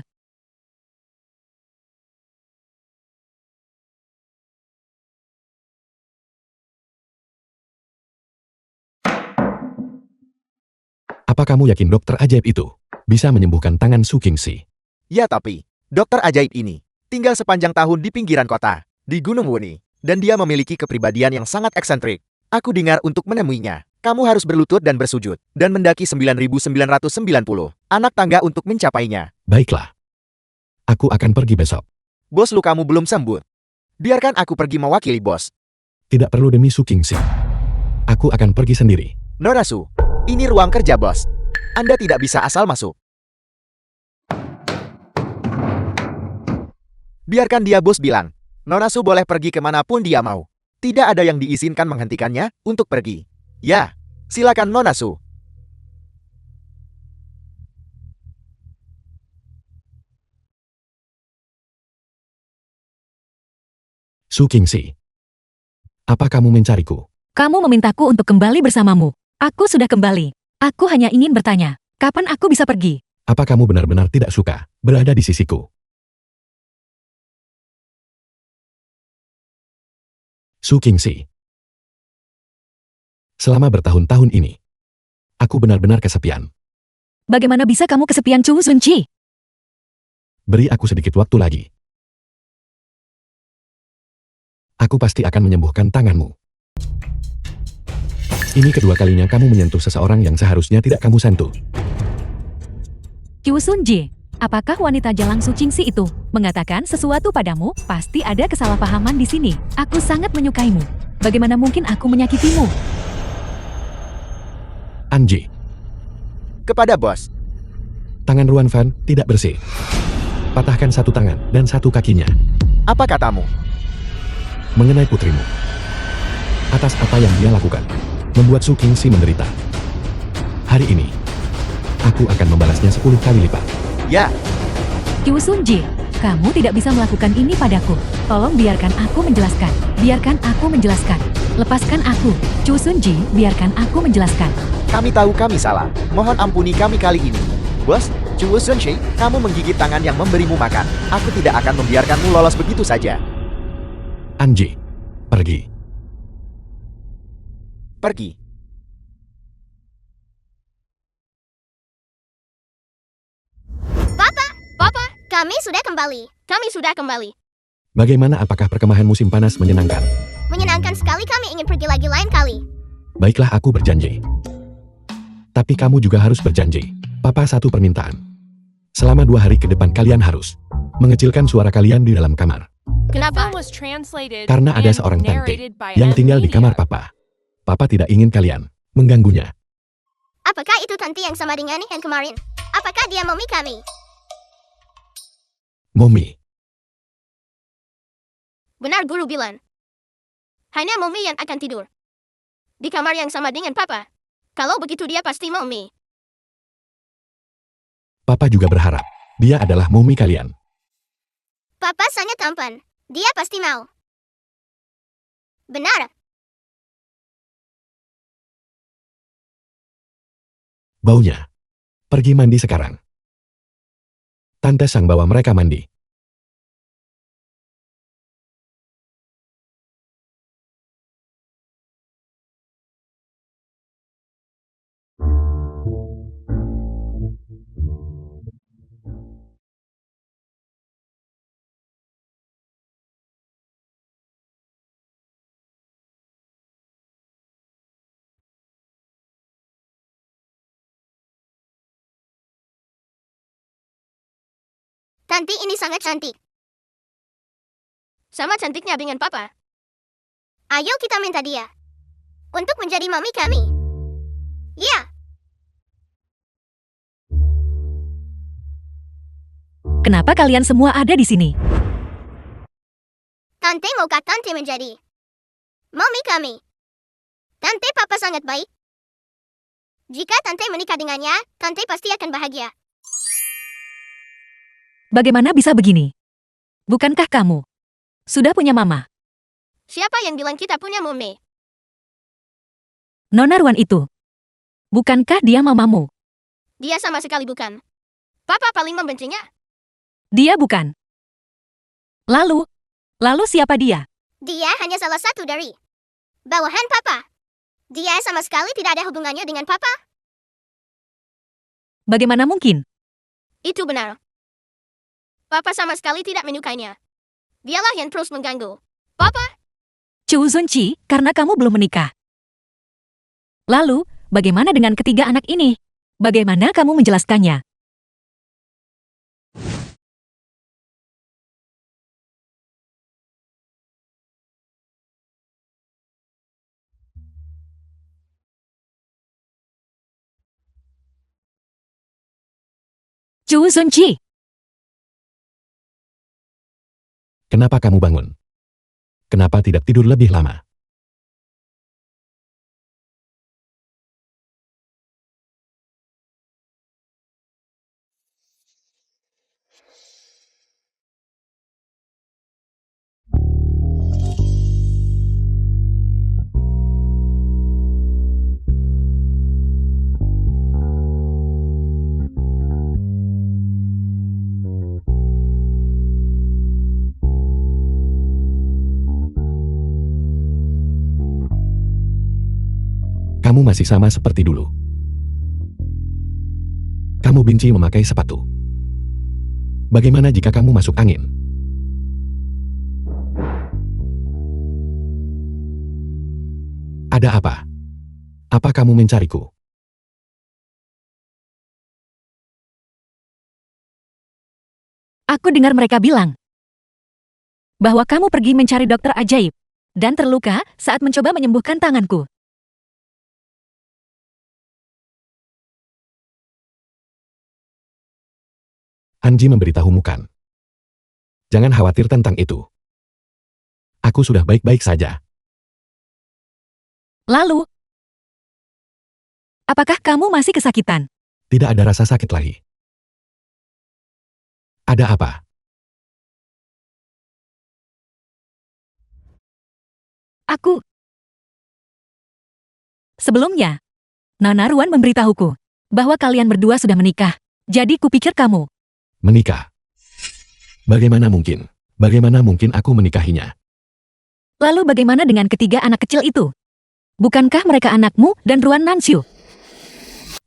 Apa kamu yakin dokter ajaib itu bisa menyembuhkan tangan Su Qingxi? Ya tapi, dokter ajaib ini tinggal sepanjang tahun di pinggiran kota, di Gunung Wuni, dan dia memiliki kepribadian yang sangat eksentrik. Aku dengar untuk menemuinya, kamu harus berlutut dan bersujud, dan mendaki 9.990 anak tangga untuk mencapainya. Baiklah. Aku akan pergi besok. Bos lu kamu belum sembuh. Biarkan aku pergi mewakili bos. Tidak perlu demi Su Qingxi. Aku akan pergi sendiri. Nona Su, ini ruang kerja bos. Anda tidak bisa asal masuk. Biarkan dia bos bilang. Nona Su boleh pergi kemanapun dia mau. Tidak ada yang diizinkan menghentikannya untuk pergi. Ya, silakan Nona Su. Su Qingxi. Apa kamu mencariku? Kamu memintaku untuk kembali bersamamu. Aku sudah kembali. Aku hanya ingin bertanya, kapan aku bisa pergi? Apa kamu benar-benar tidak suka berada di sisiku? Su Qingxi. Selama bertahun-tahun ini, aku benar-benar kesepian. Bagaimana bisa kamu kesepian, Chu Zunji? Beri aku sedikit waktu lagi. Aku pasti akan menyembuhkan tanganmu. Ini kedua kalinya kamu menyentuh seseorang yang seharusnya tidak kamu sentuh. Chu Zunji, apakah wanita Jalang Su Qingxi itu mengatakan sesuatu padamu? Pasti ada kesalahpahaman di sini. Aku sangat menyukaimu. Bagaimana mungkin aku menyakitimu? Anji, Kepada bos. tangan Ruan Fan tidak bersih. Patahkan satu tangan dan satu kakinya. Apa katamu? Mengenai putrimu. Atas apa yang dia lakukan, membuat Su Qingxi menderita. Hari ini, aku akan membalasnya 10 kali lipat. Ya, Chu Zunji, Kamu tidak bisa melakukan ini padaku. Tolong biarkan aku menjelaskan. Biarkan aku menjelaskan. Lepaskan aku. Chu Sunji, biarkan aku menjelaskan. Kami tahu kami salah. Mohon ampuni kami kali ini. Bos, Chu Sunshi, kamu menggigit tangan yang memberimu makan. Aku tidak akan membiarkanmu lolos begitu saja. Anji, pergi. Pergi. Papa, kami sudah kembali. Kami sudah kembali. Bagaimana, apakah perkemahan musim panas menyenangkan? Menyenangkan sekali, kami ingin pergi lagi lain kali. Baiklah, aku berjanji. Tapi kamu juga harus berjanji. Papa, satu permintaan. Selama 2 hari ke depan kalian harus mengecilkan suara kalian di dalam kamar. The Kenapa? film was translated Karena ada and seorang tante narrated by yang M tinggal di kamar Media. Papa. Papa tidak ingin kalian mengganggunya. Apakah itu tante yang sama dengan yang kemarin? Apakah dia mami kami? Momi, Benar guru bilang. Hanya mami yang akan tidur. Di kamar yang sama dengan papa. Kalau begitu dia pasti mami. Papa juga berharap dia adalah Momi kalian. Papa sangat tampan. Dia pasti mau. Benar. Baunya. Pergi mandi sekarang. Tante Sang bawa mereka mandi. Tante ini sangat cantik. Sama cantiknya dengan papa. Ayo kita minta dia. Untuk menjadi mami kami. Ya. Kenapa kalian semua ada di sini? Tante maukah tante menjadi mami kami? Tante papa sangat baik. Jika tante menikah dengannya, tante pasti akan bahagia. Bagaimana bisa begini? Bukankah kamu sudah punya mama? Siapa yang bilang kita punya mami? Nona Ruan itu. Bukankah dia mamamu? Dia sama sekali bukan. Papa paling membencinya. Dia bukan. Lalu siapa dia? Dia hanya salah satu dari bawahan papa. Dia sama sekali tidak ada hubungannya dengan papa. Bagaimana mungkin? Itu benar. Papa sama sekali tidak menyukainya. Dialah yang terus mengganggu. Papa, Chu Zunchi, karena kamu belum menikah. Lalu, bagaimana dengan ketiga anak ini? Bagaimana kamu menjelaskannya? Chu Zunchi, Kenapa kamu bangun? Kenapa tidak tidur lebih lama? Kamu masih sama seperti dulu. Kamu benci memakai sepatu. Bagaimana jika kamu masuk angin? Ada apa? Apa kamu mencariku? aku dengar mereka bilang bahwa kamu pergi mencari dokter ajaib dan terluka saat mencoba menyembuhkan tanganku. Anji memberitahumu kan? Jangan khawatir tentang itu. Aku sudah baik-baik saja. Lalu, apakah kamu masih kesakitan? Tidak ada rasa sakit lagi. Ada apa? Aku... Sebelumnya, Nona Ruan memberitahuku bahwa kalian berdua sudah menikah. Jadi kupikir kamu... Menikah? Bagaimana mungkin? Bagaimana mungkin aku menikahinya? Lalu bagaimana dengan ketiga anak kecil itu? Bukankah mereka anakmu dan Ruan Nanshu?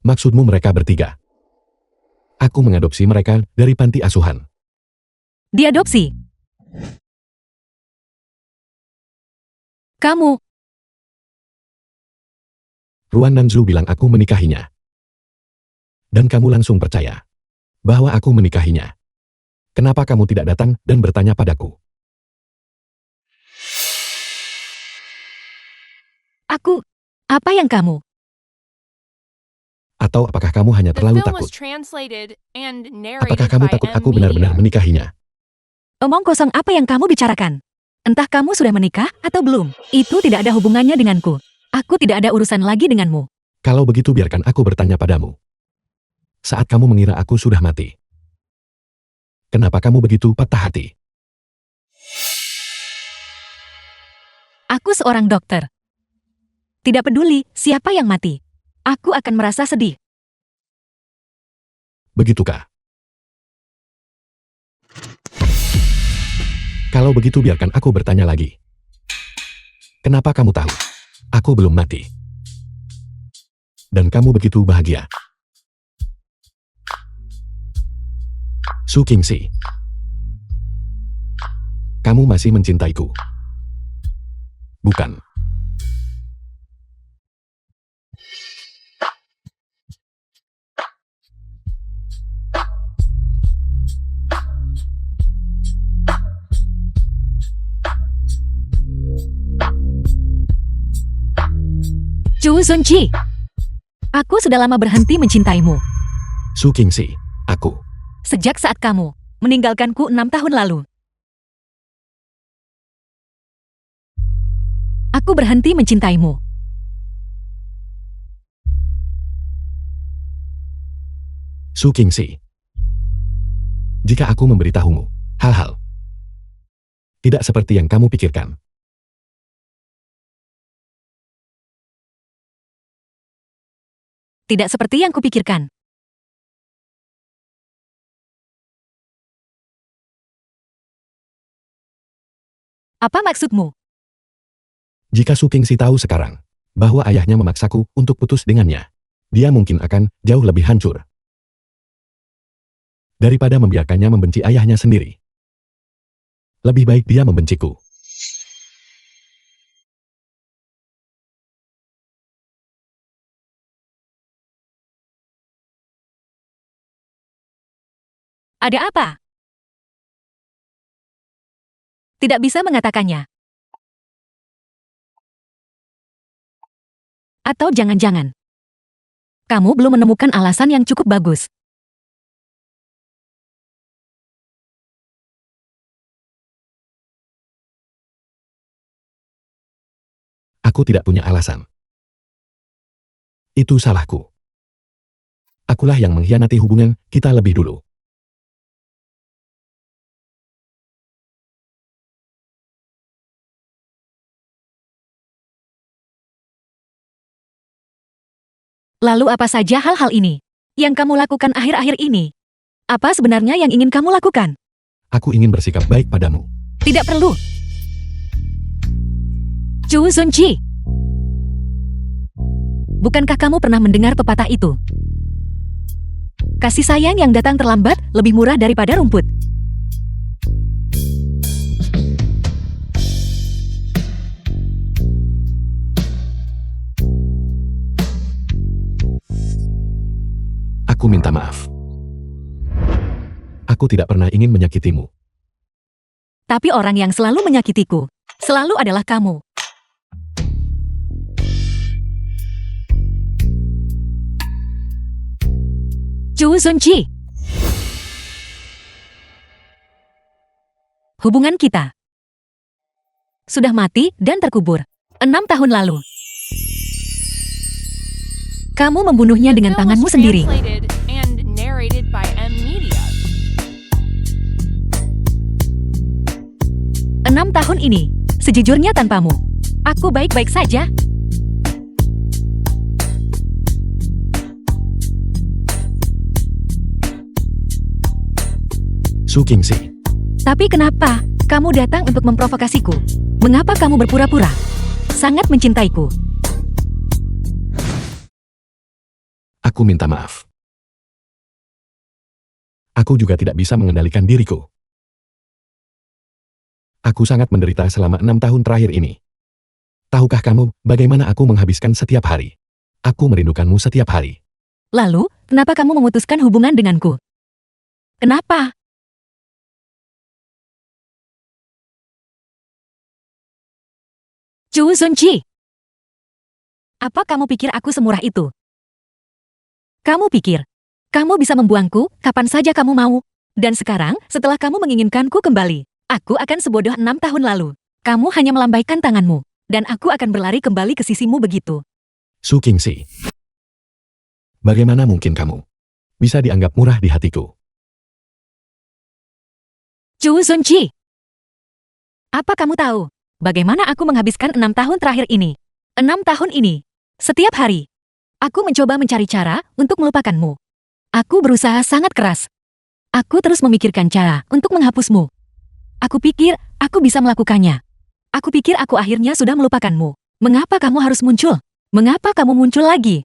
Maksudmu mereka bertiga? Aku mengadopsi mereka dari panti asuhan. Diadopsi? Kamu... Ruan Nanzu bilang aku menikahinya. Dan kamu langsung percaya bahwa aku menikahinya. Kenapa kamu tidak datang dan bertanya padaku? Aku... Apa yang kamu... Atau apakah kamu hanya The terlalu film takut? was translated and Apakah narrated kamu by takut M aku benar-benar Media. menikahinya? Omong kosong apa yang kamu bicarakan? Entah kamu sudah menikah atau belum. Itu tidak ada hubungannya denganku. Aku tidak ada urusan lagi denganmu. Kalau begitu biarkan aku bertanya padamu. Saat kamu mengira aku sudah mati, kenapa kamu begitu patah hati? Aku seorang dokter. Tidak peduli siapa yang mati. Aku akan merasa sedih. Begitukah? Kalau begitu biarkan aku bertanya lagi. Kenapa kamu tahu? Aku belum mati. Dan kamu begitu bahagia. Su Qingxi, kamu masih mencintaiku, bukan? Chu Zunqi, aku sudah lama berhenti mencintaimu. Su Qingxi, aku. Sejak saat kamu meninggalkanku 6 tahun lalu. Aku berhenti mencintaimu. Su Qingxi, jika aku memberitahumu hal-hal tidak seperti yang kamu pikirkan, Tidak seperti yang kupikirkan. Apa maksudmu? jika Su Qingxi tahu sekarang bahwa ayahnya memaksaku untuk putus dengannya, dia mungkin akan jauh lebih hancur daripada membiarkannya membenci ayahnya sendiri. Lebih baik dia membenciku. Ada apa? Tidak bisa mengatakannya. Atau jangan-jangan kamu belum menemukan alasan yang cukup bagus. Aku tidak punya alasan. Itu salahku. Akulah yang mengkhianati hubungan kita lebih dulu. Lalu apa saja hal-hal ini yang kamu lakukan akhir-akhir ini? Apa sebenarnya yang ingin kamu lakukan? Aku ingin bersikap baik padamu. Tidak perlu. Chu Zunqi, bukankah kamu pernah mendengar pepatah itu? Kasih sayang yang datang terlambat lebih murah daripada rumput. Aku minta maaf. Aku tidak pernah ingin menyakitimu. Tapi orang yang selalu menyakitiku, selalu adalah kamu. Chu Zunqi. Hubungan kita sudah mati dan terkubur 6 tahun lalu. Kamu membunuhnya dengan The film tanganmu was sendiri. translated and narrated by M Media. 6 tahun ini, sejujurnya tanpamu. Aku baik-baik saja. Su Qingxi, Tapi kenapa kamu datang untuk memprovokasiku? Mengapa kamu berpura-pura sangat mencintaiku? aku minta maaf. Aku juga tidak bisa mengendalikan diriku. Aku sangat menderita selama 6 tahun terakhir ini. Tahukah kamu bagaimana aku menghabiskan setiap hari? Aku merindukanmu setiap hari. Lalu, kenapa kamu memutuskan hubungan denganku? Kenapa? Chu Sunchi, apa kamu pikir aku semurah itu? Kamu pikir kamu bisa membuangku kapan saja kamu mau? Dan sekarang, setelah kamu menginginkanku kembali, aku akan sebodoh 6 tahun lalu. Kamu hanya melambaikan tanganmu, dan aku akan berlari kembali ke sisimu begitu. Su Qingxi, bagaimana mungkin kamu bisa dianggap murah di hatiku? Chu Sunchi, apa kamu tahu bagaimana aku menghabiskan 6 tahun terakhir ini? 6 tahun ini, setiap hari, aku mencoba mencari cara untuk melupakanmu. Aku berusaha sangat keras. Aku terus memikirkan cara untuk menghapusmu. Aku pikir aku bisa melakukannya. Aku pikir aku akhirnya sudah melupakanmu. Mengapa kamu harus muncul? Mengapa kamu muncul lagi?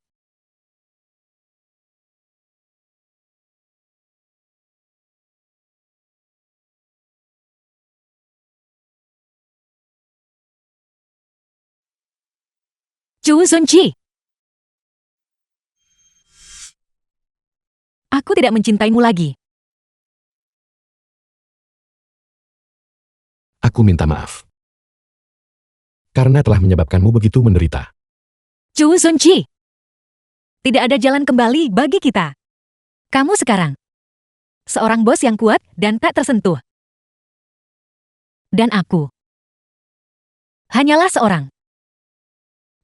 Chu Sunchi, aku tidak mencintaimu lagi. Aku minta maaf. Karena telah menyebabkanmu begitu menderita. Chu Sunchi, tidak ada jalan kembali bagi kita. Kamu sekarang seorang bos yang kuat dan tak tersentuh. Dan aku hanyalah seorang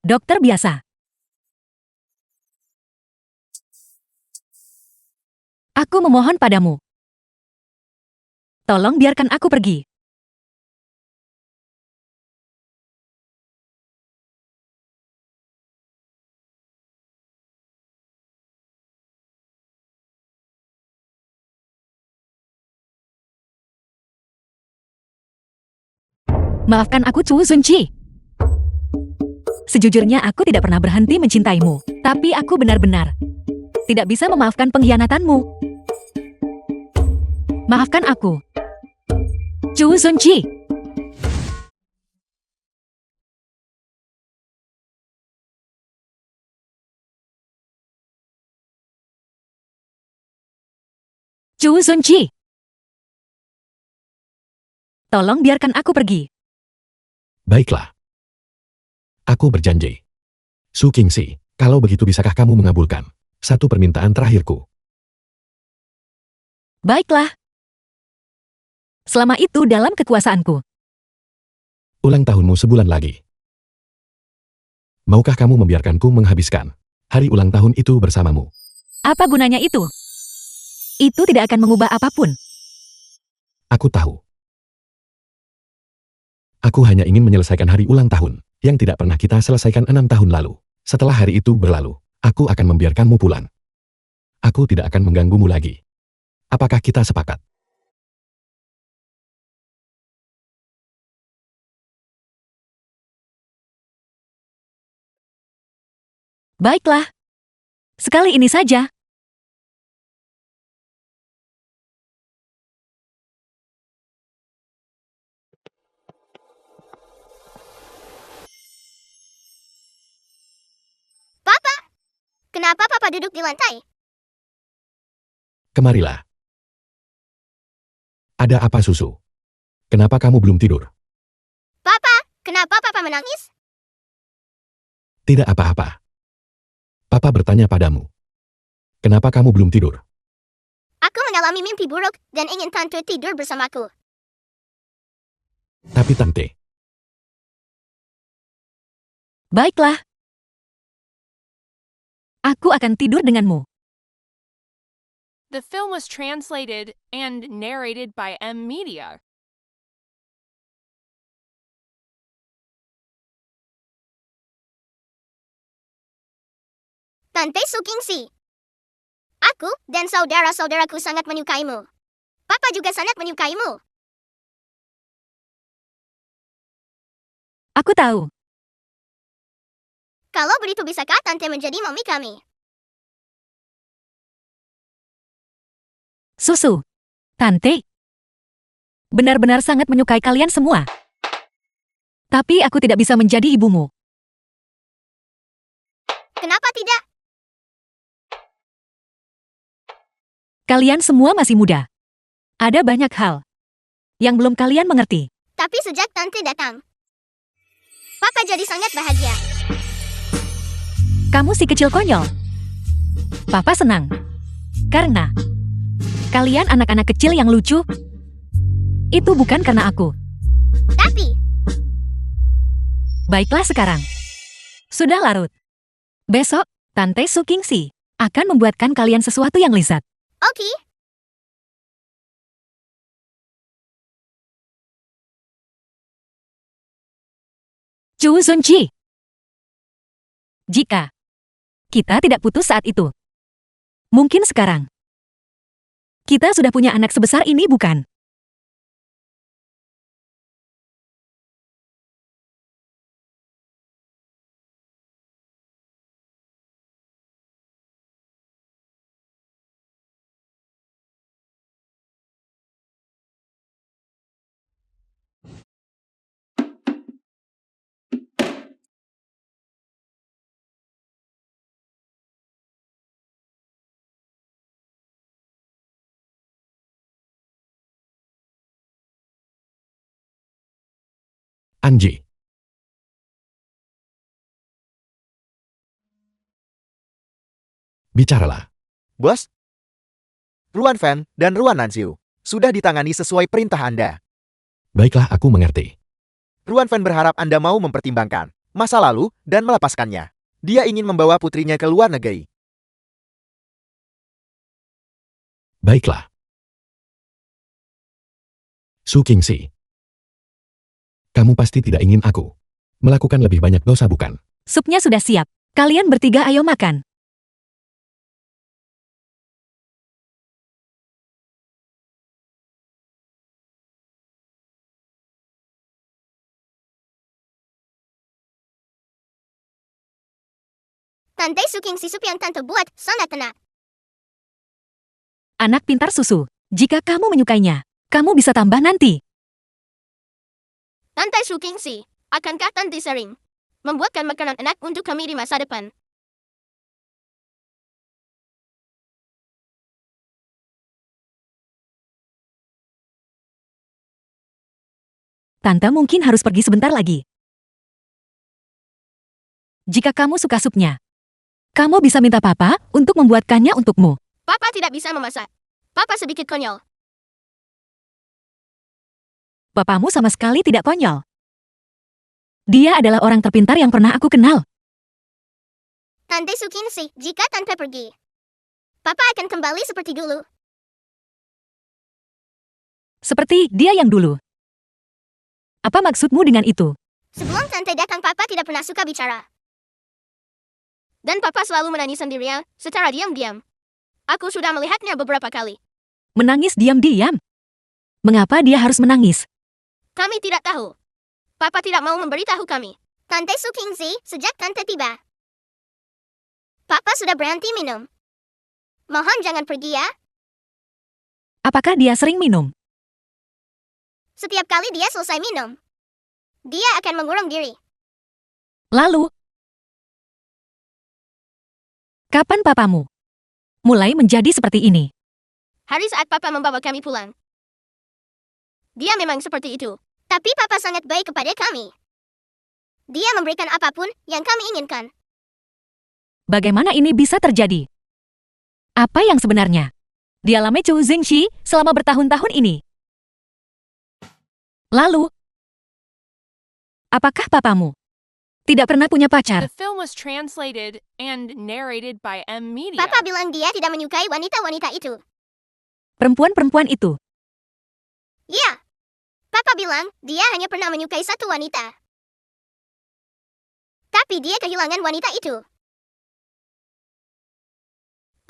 dokter biasa. Aku memohon padamu. Tolong biarkan aku pergi. Maafkan aku, Chu Sunchi. Sejujurnya aku tidak pernah berhenti mencintaimu. Tapi aku benar-benar tidak bisa memaafkan pengkhianatanmu. Maafkan aku. Chu Sunchi. Chu Sunchi. Tolong biarkan aku pergi. Baiklah. Aku berjanji. Su Qingxi, kalau begitu bisakah kamu mengabulkan satu permintaan terakhirku? Baiklah. Selama itu dalam kekuasaanku. Ulang tahunmu sebulan lagi. Maukah kamu membiarkanku menghabiskan hari ulang tahun itu bersamamu? Apa gunanya itu? Itu tidak akan mengubah apapun. Aku tahu. Aku hanya ingin menyelesaikan hari ulang tahun yang tidak pernah kita selesaikan 6 tahun lalu. Setelah hari itu berlalu, aku akan membiarkanmu pulang. Aku tidak akan mengganggumu lagi. Apakah kita sepakat? Baiklah. Sekali ini saja. Kenapa Papa duduk di lantai? Kemarilah. Ada apa, Susu? Kenapa kamu belum tidur? Papa, kenapa Papa menangis? Tidak apa-apa. Papa bertanya padamu. Kenapa kamu belum tidur? Aku mengalami mimpi buruk dan ingin Tante tidur bersamaku. Tapi Tante, Baiklah. Aku akan tidur denganmu. The film was translated and narrated by M Media. Tante Sukingsi. Aku dan saudara-saudaraku sangat menyukaimu. Papa juga sangat menyukaimu. Aku tahu. Kalau begitu bisakah Tante menjadi mami kami? Susu. Tante. Benar-benar sangat menyukai kalian semua. Tapi aku tidak bisa menjadi ibumu. Kenapa tidak? Kalian semua masih muda. Ada banyak hal yang belum kalian mengerti. Tapi sejak Tante datang, Papa jadi sangat bahagia. Kamu si kecil konyol. Papa senang. Karena kalian anak-anak kecil yang lucu. Itu bukan karena aku. Tapi, Baiklah sekarang. Sudah larut. Besok, Tante Sukingsi akan membuatkan kalian sesuatu yang lezat. oke. Chu Zunji. Jika kita tidak putus saat itu, mungkin sekarang kita sudah punya anak sebesar ini, bukan? Anji. Bicaralah. Bos, Ruan Fan dan Ruan Nanxiu sudah ditangani sesuai perintah Anda. Baiklah, aku mengerti. Ruan Fan berharap Anda mau mempertimbangkan masa lalu dan melepaskannya. Dia ingin membawa putrinya ke luar negeri. Baiklah. Su Qingxi. Kamu pasti tidak ingin aku melakukan lebih banyak dosa, bukan? Supnya sudah siap. Kalian bertiga ayo makan. Tante Sukingsi sup yang Tante buat sangat enak. Anak pintar susu. Jika kamu menyukainya, kamu bisa tambah nanti. Tante Sukingsi, akankah Tante sering membuatkan makanan enak untuk kami di masa depan? Tante mungkin harus pergi sebentar lagi. Jika kamu suka supnya, kamu bisa minta Papa untuk membuatkannya untukmu. Papa tidak bisa memasak. Papa sedikit konyol. Papamu sama sekali tidak konyol. Dia adalah orang terpintar yang pernah aku kenal. Tante Sukingsi, jika Tante pergi, Papa akan kembali seperti dulu. Seperti dia yang dulu. Apa maksudmu dengan itu? Sebelum Tante datang, Papa tidak pernah suka bicara. Dan Papa selalu menangis sendirian, secara diam-diam. Aku sudah melihatnya beberapa kali. Menangis diam-diam. Mengapa dia harus menangis? Kami tidak tahu. Papa tidak mau memberitahu kami. Tante Sukingsi, sejak Tante tiba, Papa sudah berhenti minum. Mohon jangan pergi ya. Apakah dia sering minum? Setiap kali dia selesai minum, dia akan mengurung diri. Lalu, kapan papamu mulai menjadi seperti ini? Hari saat Papa membawa kami pulang. Dia memang seperti itu. Tapi Papa sangat baik kepada kami. Dia memberikan apapun yang kami inginkan. Bagaimana ini bisa terjadi? Apa yang sebenarnya dialami Chu Zingxi selama bertahun-tahun ini? Lalu, apakah papamu tidak pernah punya pacar? The film was translated and narrated by M Media. Papa bilang dia tidak menyukai wanita-wanita itu. Perempuan-perempuan itu. Ya. Papa bilang dia hanya pernah menyukai satu wanita. Tapi dia kehilangan wanita itu.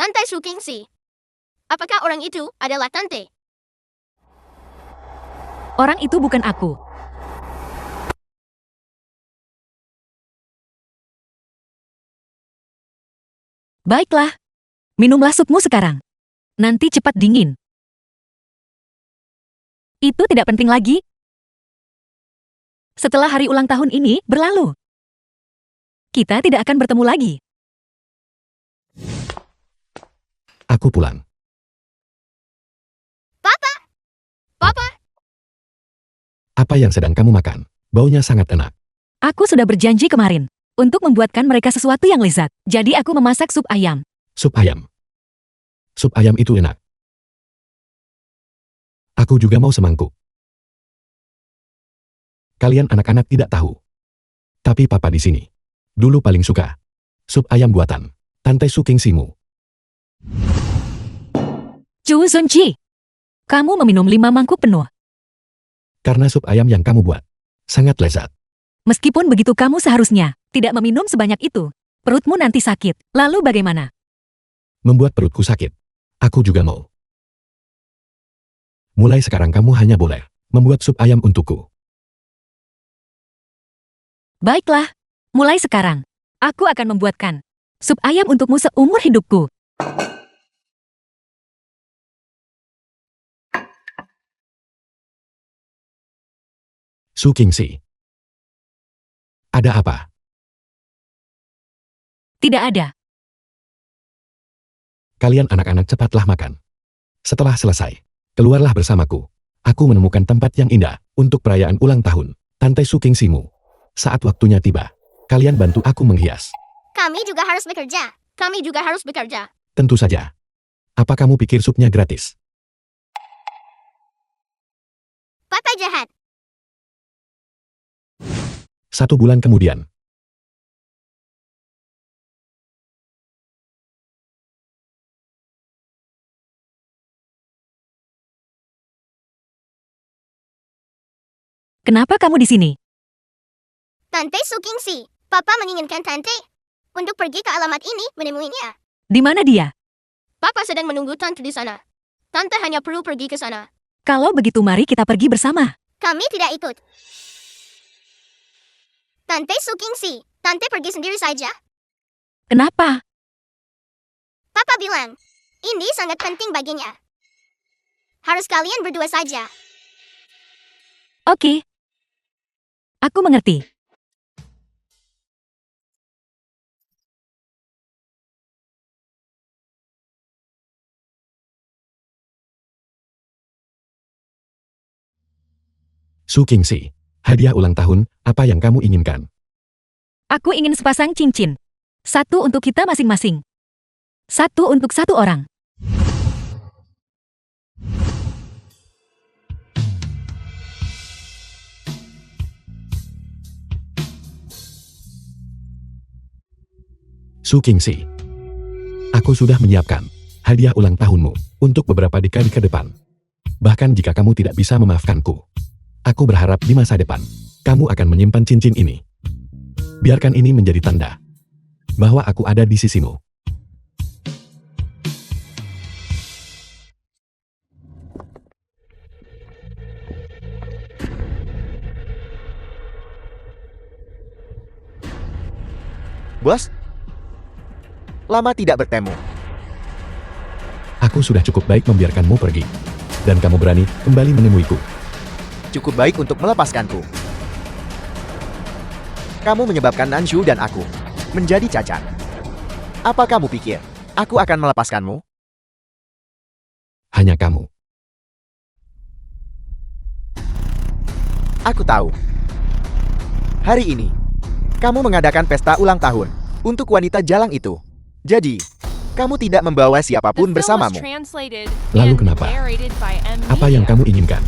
Tante Su Kingxi. Apakah orang itu adalah Tante? Orang itu bukan aku. Baiklah. Minumlah supmu sekarang. Nanti cepat dingin. Itu tidak penting lagi. Setelah hari ulang tahun ini berlalu, kita tidak akan bertemu lagi. Aku pulang. Papa! Papa! Apa yang sedang kamu makan? Baunya sangat enak. Aku sudah berjanji kemarin untuk membuatkan mereka sesuatu yang lezat. Jadi aku memasak sup ayam. Sup ayam. Sup ayam itu enak. Aku juga mau semangkuk. Kalian anak-anak tidak tahu. Tapi papa di sini dulu paling suka sup ayam buatan Tante Su Kingximu. Chu Zunji, kamu meminum 5 mangkuk penuh. Karena sup ayam yang kamu buat sangat lezat. Meskipun begitu kamu seharusnya tidak meminum sebanyak itu. Perutmu nanti sakit. Lalu bagaimana? Membuat perutku sakit. Aku juga mau. Mulai sekarang kamu hanya boleh membuat sup ayam untukku. Baiklah, mulai sekarang. Aku akan membuatkan sup ayam untukmu seumur hidupku. Su Kingxi. Ada apa? Tidak ada. Kalian anak-anak cepatlah makan. Setelah selesai, keluarlah bersamaku. Aku menemukan tempat yang indah untuk perayaan ulang tahun Tante Su Kingximu. Saat waktunya tiba, kalian bantu aku menghias. Kami juga harus bekerja. Kami juga harus bekerja. Tentu saja. Apa kamu pikir supnya gratis? Papa jahat. 1 bulan kemudian. Kenapa kamu di sini? Tante Su Kingxi. Papa menginginkan Tante untuk pergi ke alamat ini menemuinya. Di mana dia? Papa sedang menunggu Tante di sana. Tante hanya perlu pergi ke sana. Kalau begitu mari kita pergi bersama. Kami tidak ikut. Tante Su Kingxi. Tante pergi sendiri saja. Kenapa? Papa bilang, ini sangat penting baginya. Harus kalian berdua saja. Oke. Aku mengerti. Su Kingxi, hadiah ulang tahun, apa yang kamu inginkan? Aku ingin sepasang cincin. 1 untuk kita masing-masing. 1 untuk 1 orang. Su Kingxi, aku sudah menyiapkan hadiah ulang tahunmu untuk beberapa dekade ke depan. Bahkan jika kamu tidak bisa memaafkanku, aku berharap di masa depan, kamu akan menyimpan cincin ini. Biarkan ini menjadi tanda bahwa aku ada di sisimu. Bos, lama tidak bertemu. Aku sudah cukup baik membiarkanmu pergi. Dan kamu berani kembali menemuiku. Cukup baik untuk melepaskanku. Kamu menyebabkan Nanshu dan aku menjadi cacat. Apa kamu pikir aku akan melepaskanmu? Hanya kamu. Aku tahu. Hari ini, kamu mengadakan pesta ulang tahun untuk wanita jalang itu. Jadi, kamu tidak membawa The siapapun film was bersamamu. translated Lalu and kenapa? narrated by M. Apa yang Media. kamu inginkan?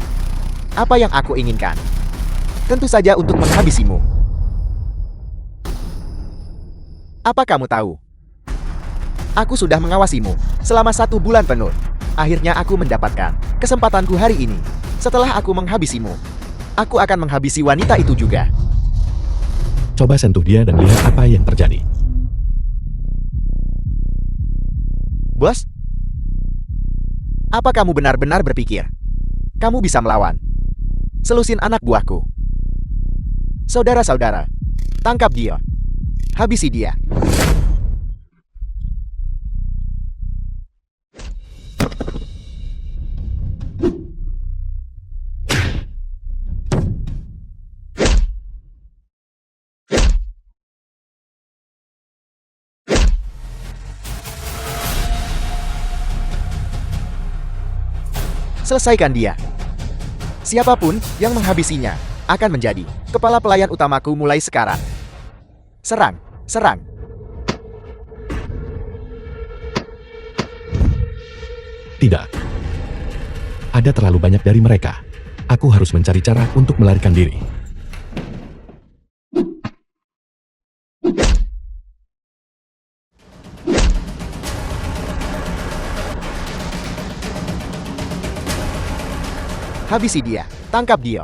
Apa yang aku inginkan? Tentu saja untuk menghabisimu. Apa kamu tahu? Aku sudah mengawasimu selama 1 bulan penuh. Akhirnya aku mendapatkan kesempatanku hari ini. Setelah aku menghabisimu, aku akan menghabisi wanita itu juga. Coba sentuh dia dan lihat apa yang terjadi. Bos? Apa kamu benar-benar berpikir kamu bisa melawan selusin anak buahku? Saudara-saudara, tangkap dia. Habisi dia. Selesaikan dia. Siapapun yang menghabisinya akan menjadi kepala pelayan utamaku mulai sekarang. Serang, serang. Tidak. Ada terlalu banyak dari mereka. Aku harus mencari cara untuk melarikan diri. Habisi dia. Tangkap dia.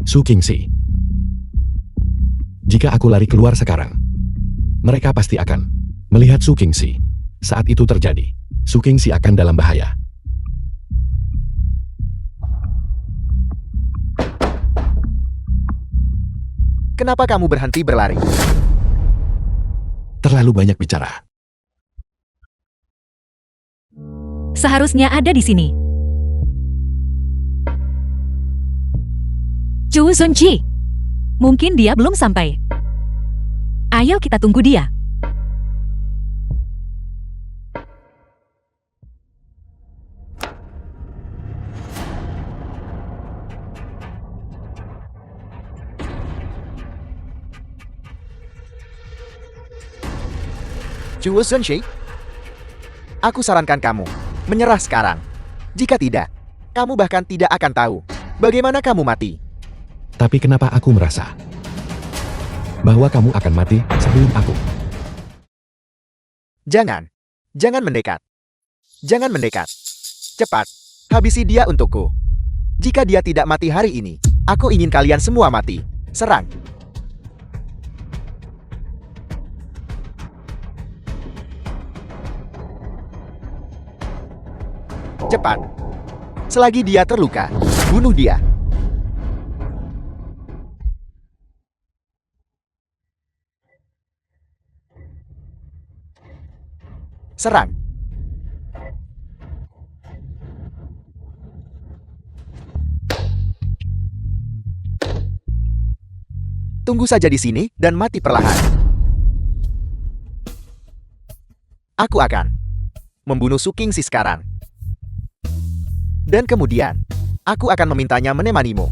Su Qingxi. Jika aku lari keluar sekarang, mereka pasti akan melihat Su Qingxi. Saat itu terjadi, Su Qingxi akan dalam bahaya. Kenapa kamu berhenti berlari? Terlalu banyak bicara. Seharusnya ada di sini. Chu Zunji. Mungkin dia belum sampai. Ayo kita tunggu dia. Chu Zunshi, aku sarankan kamu menyerah sekarang. Jika tidak, kamu bahkan tidak akan tahu bagaimana kamu mati. Tapi kenapa aku merasa bahwa kamu akan mati sebelum aku? Jangan mendekat. Jangan mendekat. Cepat, habisi dia untukku. Jika dia tidak mati hari ini, aku ingin kalian semua mati. Serang. Cepat. Selagi dia terluka, bunuh dia. Serang. Tunggu saja di sini dan mati perlahan. Aku akan membunuh Su Qingxi sekarang. Dan kemudian, aku akan memintanya menemanimu.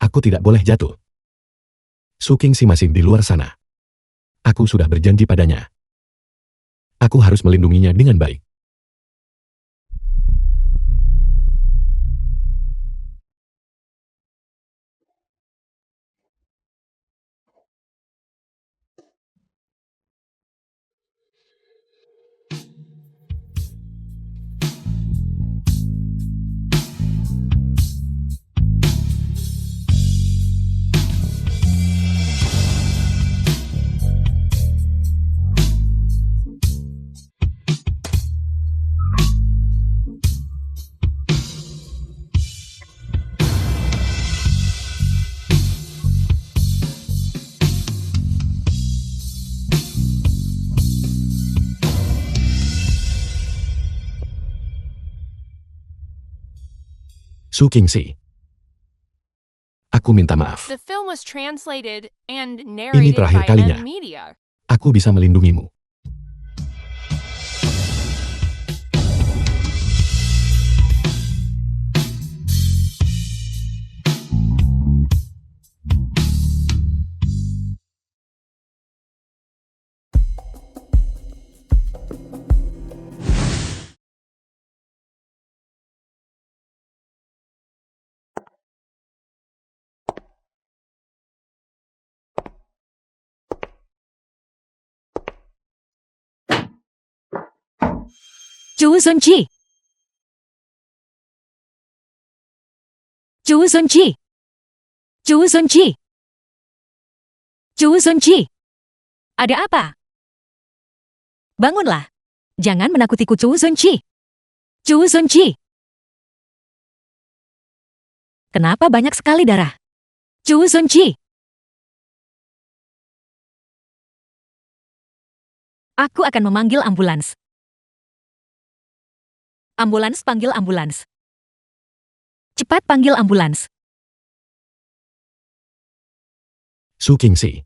Aku tidak boleh jatuh. Su Qingxi masih di luar sana. Aku sudah berjanji padanya. Aku harus melindunginya dengan baik. Su Qingxi. Aku minta maaf. The film was translated and narrated terakhir by kalinya. M Media. Aku bisa melindungimu. Chu Zunqi. Chu Zunqi. Chu Zunqi. Chu Zunqi. Ada apa? Bangunlah. Jangan menakutiku, Chu Zunqi. Chu Zunqi. Kenapa banyak sekali darah? Chu Zunqi. Aku akan memanggil ambulans. Ambulans, panggil ambulans. Cepat panggil ambulans. Su Qingxi.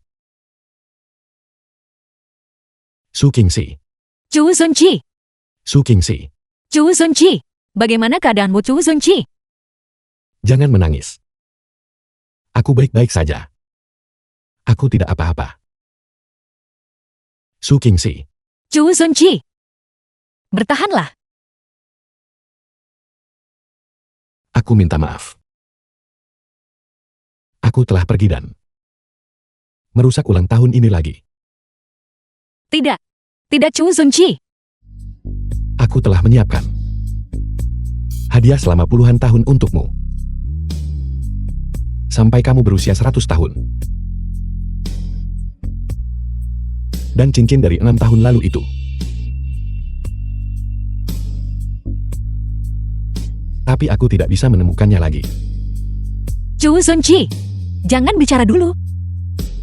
Su Qingxi. Chu Zunqi. Su Qingxi. Chu Zunqi. Bagaimana keadaanmu, Chu Zunqi? Jangan menangis. Aku baik-baik saja. Aku tidak apa-apa. Su Qingxi. Chu Zunqi. Bertahanlah. Aku minta maaf. Aku telah pergi dan merusak ulang tahun ini lagi. Tidak. Tidak, Chu Zunqi. Aku telah menyiapkan hadiah selama puluhan tahun untukmu. Sampai kamu berusia 100 tahun. Dan cincin dari 6 tahun lalu itu. Tapi aku tidak bisa menemukannya lagi. Chu Zunqi. Jangan bicara dulu.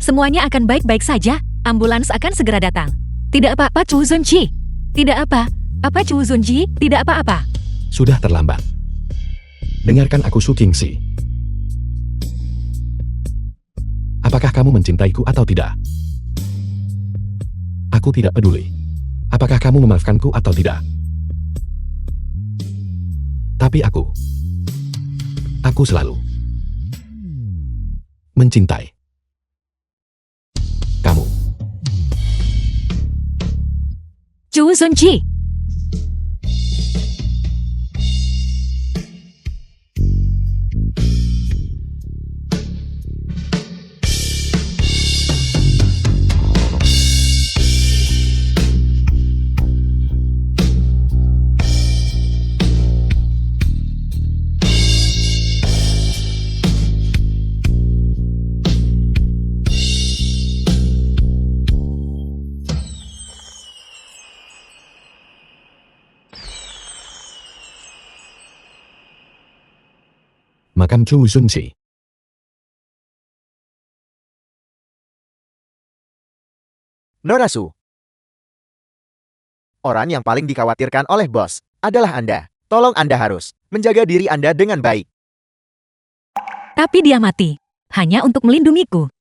Semuanya akan baik-baik saja. Ambulans akan segera datang. Tidak apa-apa, Chu Zunqi. Tidak apa. Apa, Chu Zunqi? Tidak apa-apa. Sudah terlambat. Dengarkan aku, Su Qingxi. Apakah kamu mencintaiku atau tidak? Aku tidak peduli. Apakah kamu memaafkanku atau tidak? Tapi aku selalu mencintai kamu. Chu Zunqi. Makam Chu Zunqi. Nona Su. Orang yang paling dikhawatirkan oleh bos adalah Anda. Tolong Anda harus menjaga diri Anda dengan baik. Tapi dia mati. Hanya untuk melindungiku.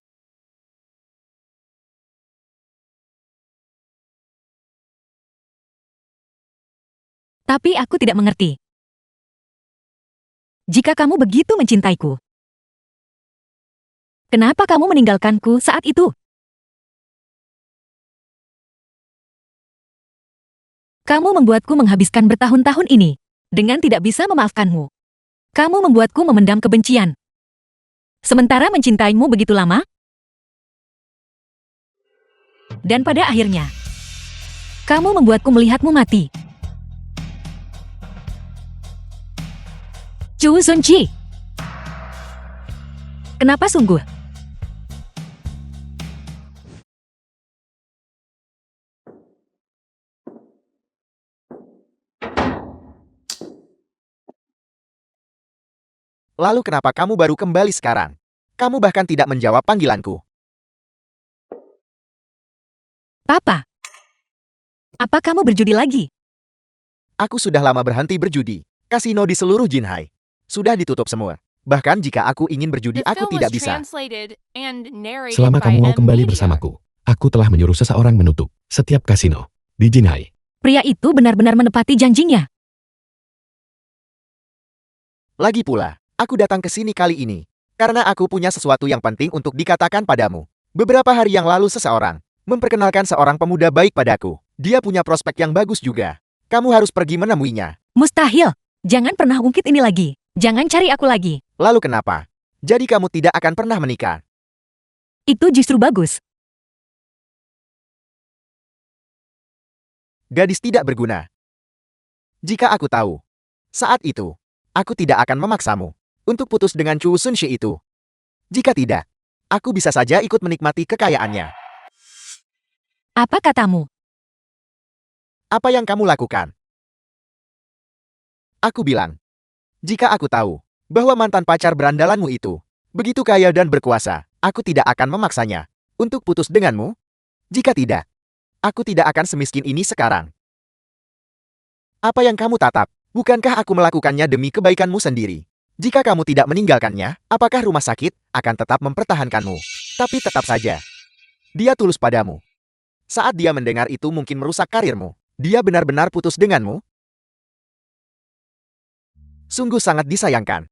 Tapi aku tidak mengerti. Jika kamu begitu mencintaiku, kenapa kamu meninggalkanku saat itu? Kamu membuatku menghabiskan bertahun-tahun ini dengan tidak bisa memaafkanmu. Kamu membuatku memendam kebencian. Sementara mencintaimu begitu lama, dan pada akhirnya, kamu membuatku melihatmu mati. Chu Zunqi. Kenapa sungguh? Lalu kenapa kamu baru kembali sekarang? Kamu bahkan tidak menjawab panggilanku. Papa, apa kamu berjudi lagi? Aku sudah lama berhenti berjudi. Kasino di seluruh Jinhai sudah ditutup semua. Bahkan jika aku ingin berjudi, The aku film tidak was bisa. translated and narrated Selama by kamu mau M kembali Media. bersamaku, aku telah menyuruh seseorang menutup setiap kasino di Jinhai. Pria itu benar-benar menepati janjinya. Lagi pula, aku datang ke sini kali ini karena aku punya sesuatu yang penting untuk dikatakan padamu. Beberapa hari yang lalu seseorang memperkenalkan seorang pemuda baik padaku. Dia punya prospek yang bagus juga. Kamu harus pergi menemuinya. Mustahil. Jangan pernah ungkit ini lagi. Jangan cari aku lagi. Lalu kenapa? Jadi kamu tidak akan pernah menikah. Itu justru bagus. Gadis tidak berguna. Jika aku tahu, saat itu, aku tidak akan memaksamu untuk putus dengan Chu Sunshi itu. Jika tidak, aku bisa saja ikut menikmati kekayaannya. Apa katamu? Apa yang kamu lakukan? Aku bilang, jika aku tahu bahwa mantan pacar berandalanmu itu begitu kaya dan berkuasa, aku tidak akan memaksanya untuk putus denganmu. Jika tidak, aku tidak akan semiskin ini sekarang. Apa yang kamu tatap? Bukankah aku melakukannya demi kebaikanmu sendiri? Jika kamu tidak meninggalkannya, apakah rumah sakit akan tetap mempertahankanmu? Tapi tetap saja, dia tulus padamu. Saat dia mendengar itu mungkin merusak karirmu. Dia benar-benar putus denganmu? Sungguh sangat disayangkan.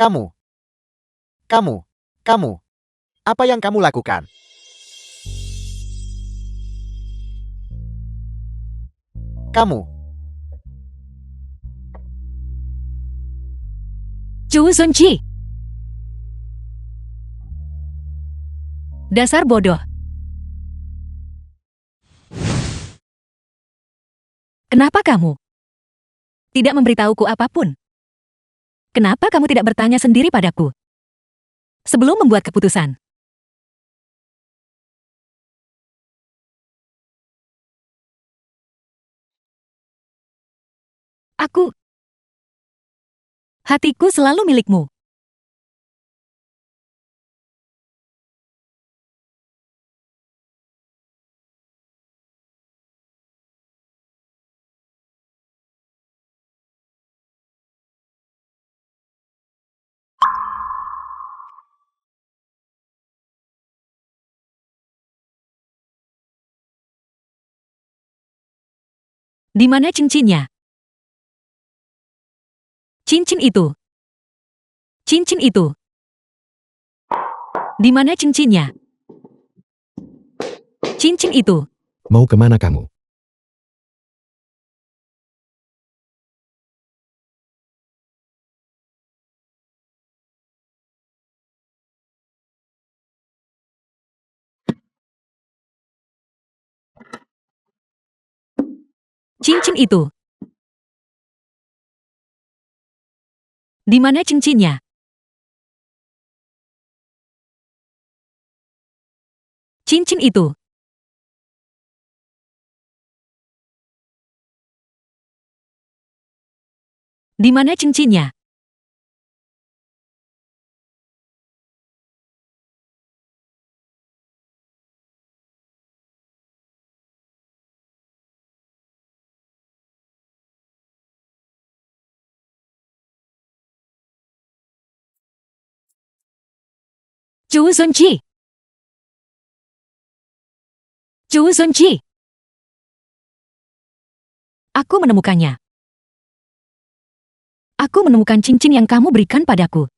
Kamu, kamu, apa yang kamu lakukan? Kamu, Chu Sunji. Dasar bodoh. Kenapa kamu tidak memberitahuku apapun? Kenapa kamu tidak bertanya sendiri padaku sebelum membuat keputusan? Hatiku selalu milikmu. Di mana cincinnya? Cincin itu. Cincin itu. Di mana cincinnya? Cincin itu. Mau kemana kamu? Cincin itu. Di mana cincinnya? Cincin itu. Di mana cincinnya? Chu Sunji. Chu Sunji. Aku menemukannya. Aku menemukan cincin yang kamu berikan padaku.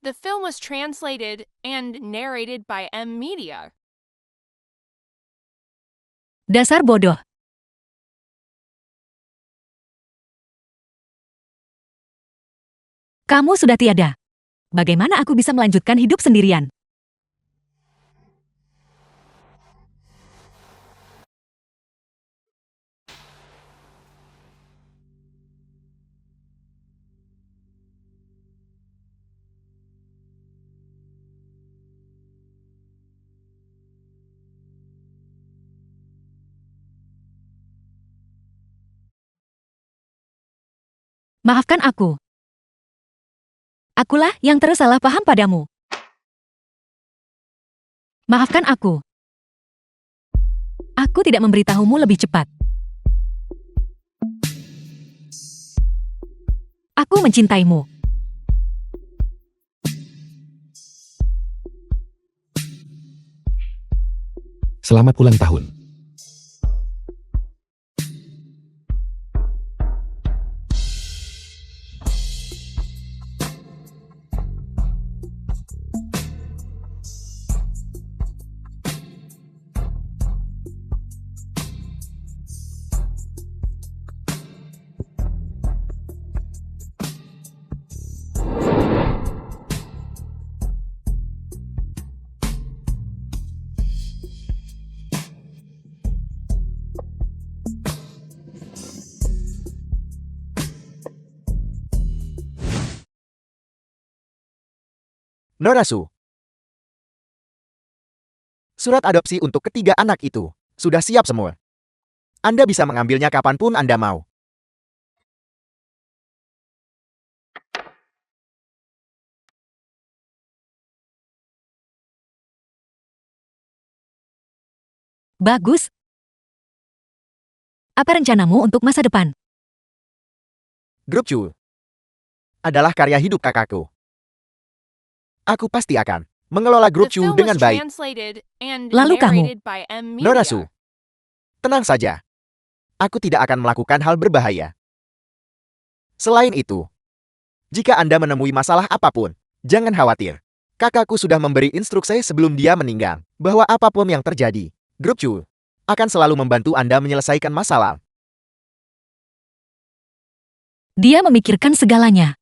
The film was translated and narrated by M Media. Dasar bodoh. Kamu sudah tiada. Bagaimana aku bisa melanjutkan hidup sendirian? Maafkan aku. Akulah yang terus salah paham padamu. Maafkan aku. Aku tidak memberitahumu lebih cepat. Aku mencintaimu. Selamat ulang tahun. Norasu. Surat adopsi untuk ketiga anak itu sudah siap semua. Anda bisa mengambilnya kapanpun Anda mau. Bagus. Apa rencanamu untuk masa depan? Grup Chu adalah karya hidup kakakku. Aku pasti akan mengelola grup The Chu film was dengan baik. translated and Lalu kamu? narrated by M Norasu, Media. tenang saja. Aku tidak akan melakukan hal berbahaya. Selain itu, jika Anda menemui masalah apapun, jangan khawatir. Kakakku sudah memberi instruksi sebelum dia meninggal, bahwa apapun yang terjadi, grup Chu akan selalu membantu Anda menyelesaikan masalah. Dia memikirkan segalanya.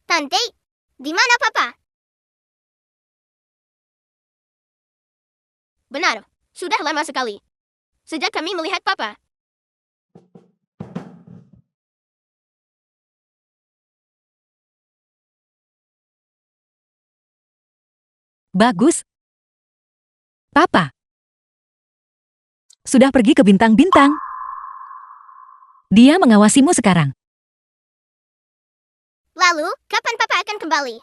Tante, di mana Papa? Benar, sudah lama sekali. Sejak kami melihat Papa. Bagus. Papa. Sudah pergi ke bintang-bintang. Dia mengawasimu sekarang. Lalu, kapan Papa akan kembali?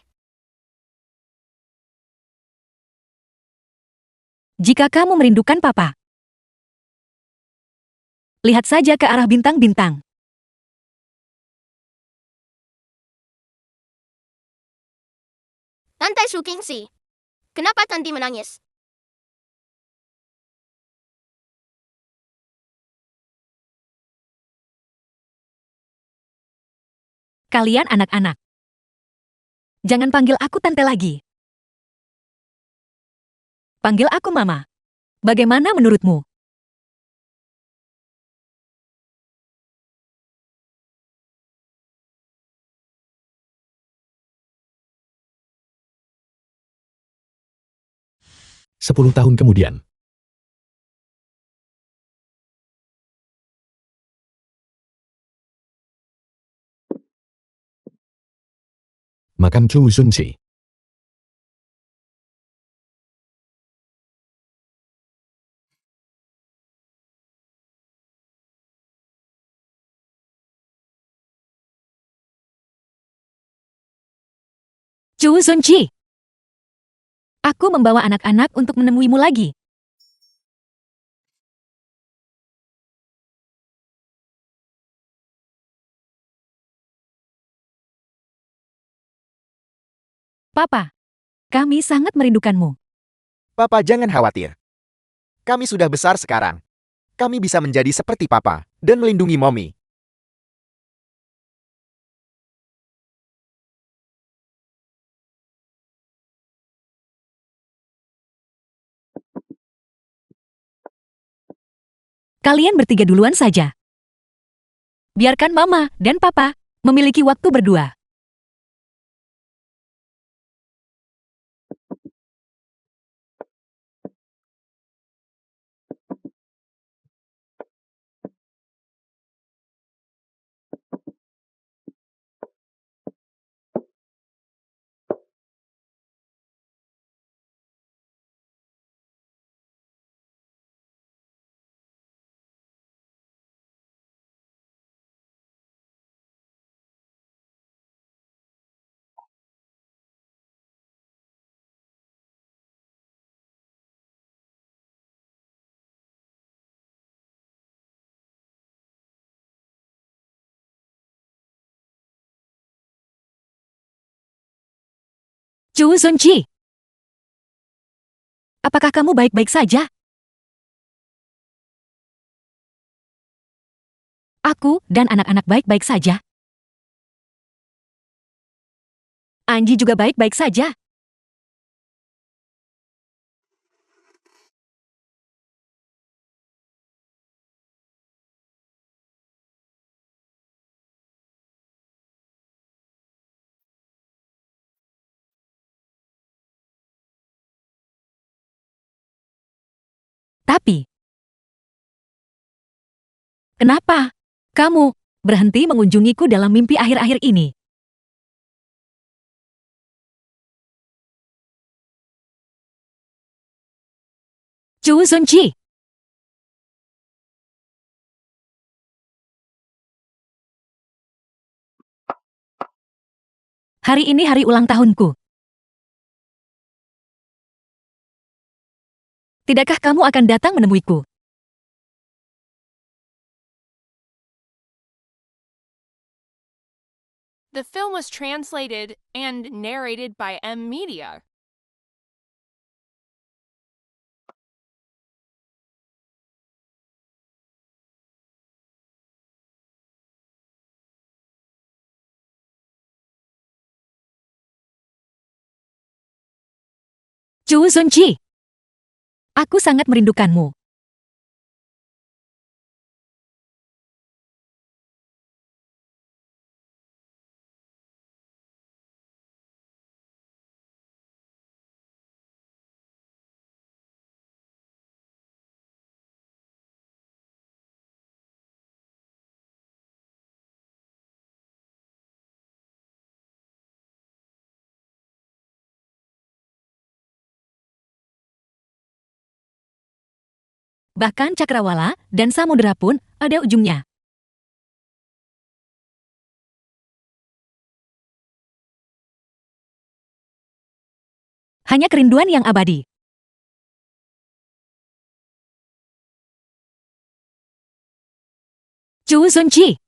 Jika kamu merindukan Papa, lihat saja ke arah bintang-bintang. Tante Sukingsi. Kenapa Tanti menangis? Kalian anak-anak. Jangan panggil aku tante lagi. Panggil aku mama. Bagaimana menurutmu? 10 tahun kemudian. Makam Chu Sunsi. Chu Sunji. Aku membawa anak-anak untuk menemuimu lagi. Papa, kami sangat merindukanmu. Papa jangan khawatir. Kami sudah besar sekarang. Kami bisa menjadi seperti Papa dan melindungi Mommy. Kalian bertiga duluan saja. Biarkan mama dan papa memiliki waktu berdua. Chu Zunji. Apakah kamu baik-baik saja? Aku dan anak-anak baik-baik saja. Anji juga baik-baik saja. Tapi, kenapa kamu berhenti mengunjungiku dalam mimpi akhir-akhir ini? Chu Zunji. Hari ini hari ulang tahunku. Tidakkah kamu akan datang menemuiku? The film was translated and narrated by M Media. Chu Zunji. Aku sangat merindukanmu. Bahkan cakrawala dan samudera pun ada ujungnya. Hanya kerinduan yang abadi. Chu Zunji.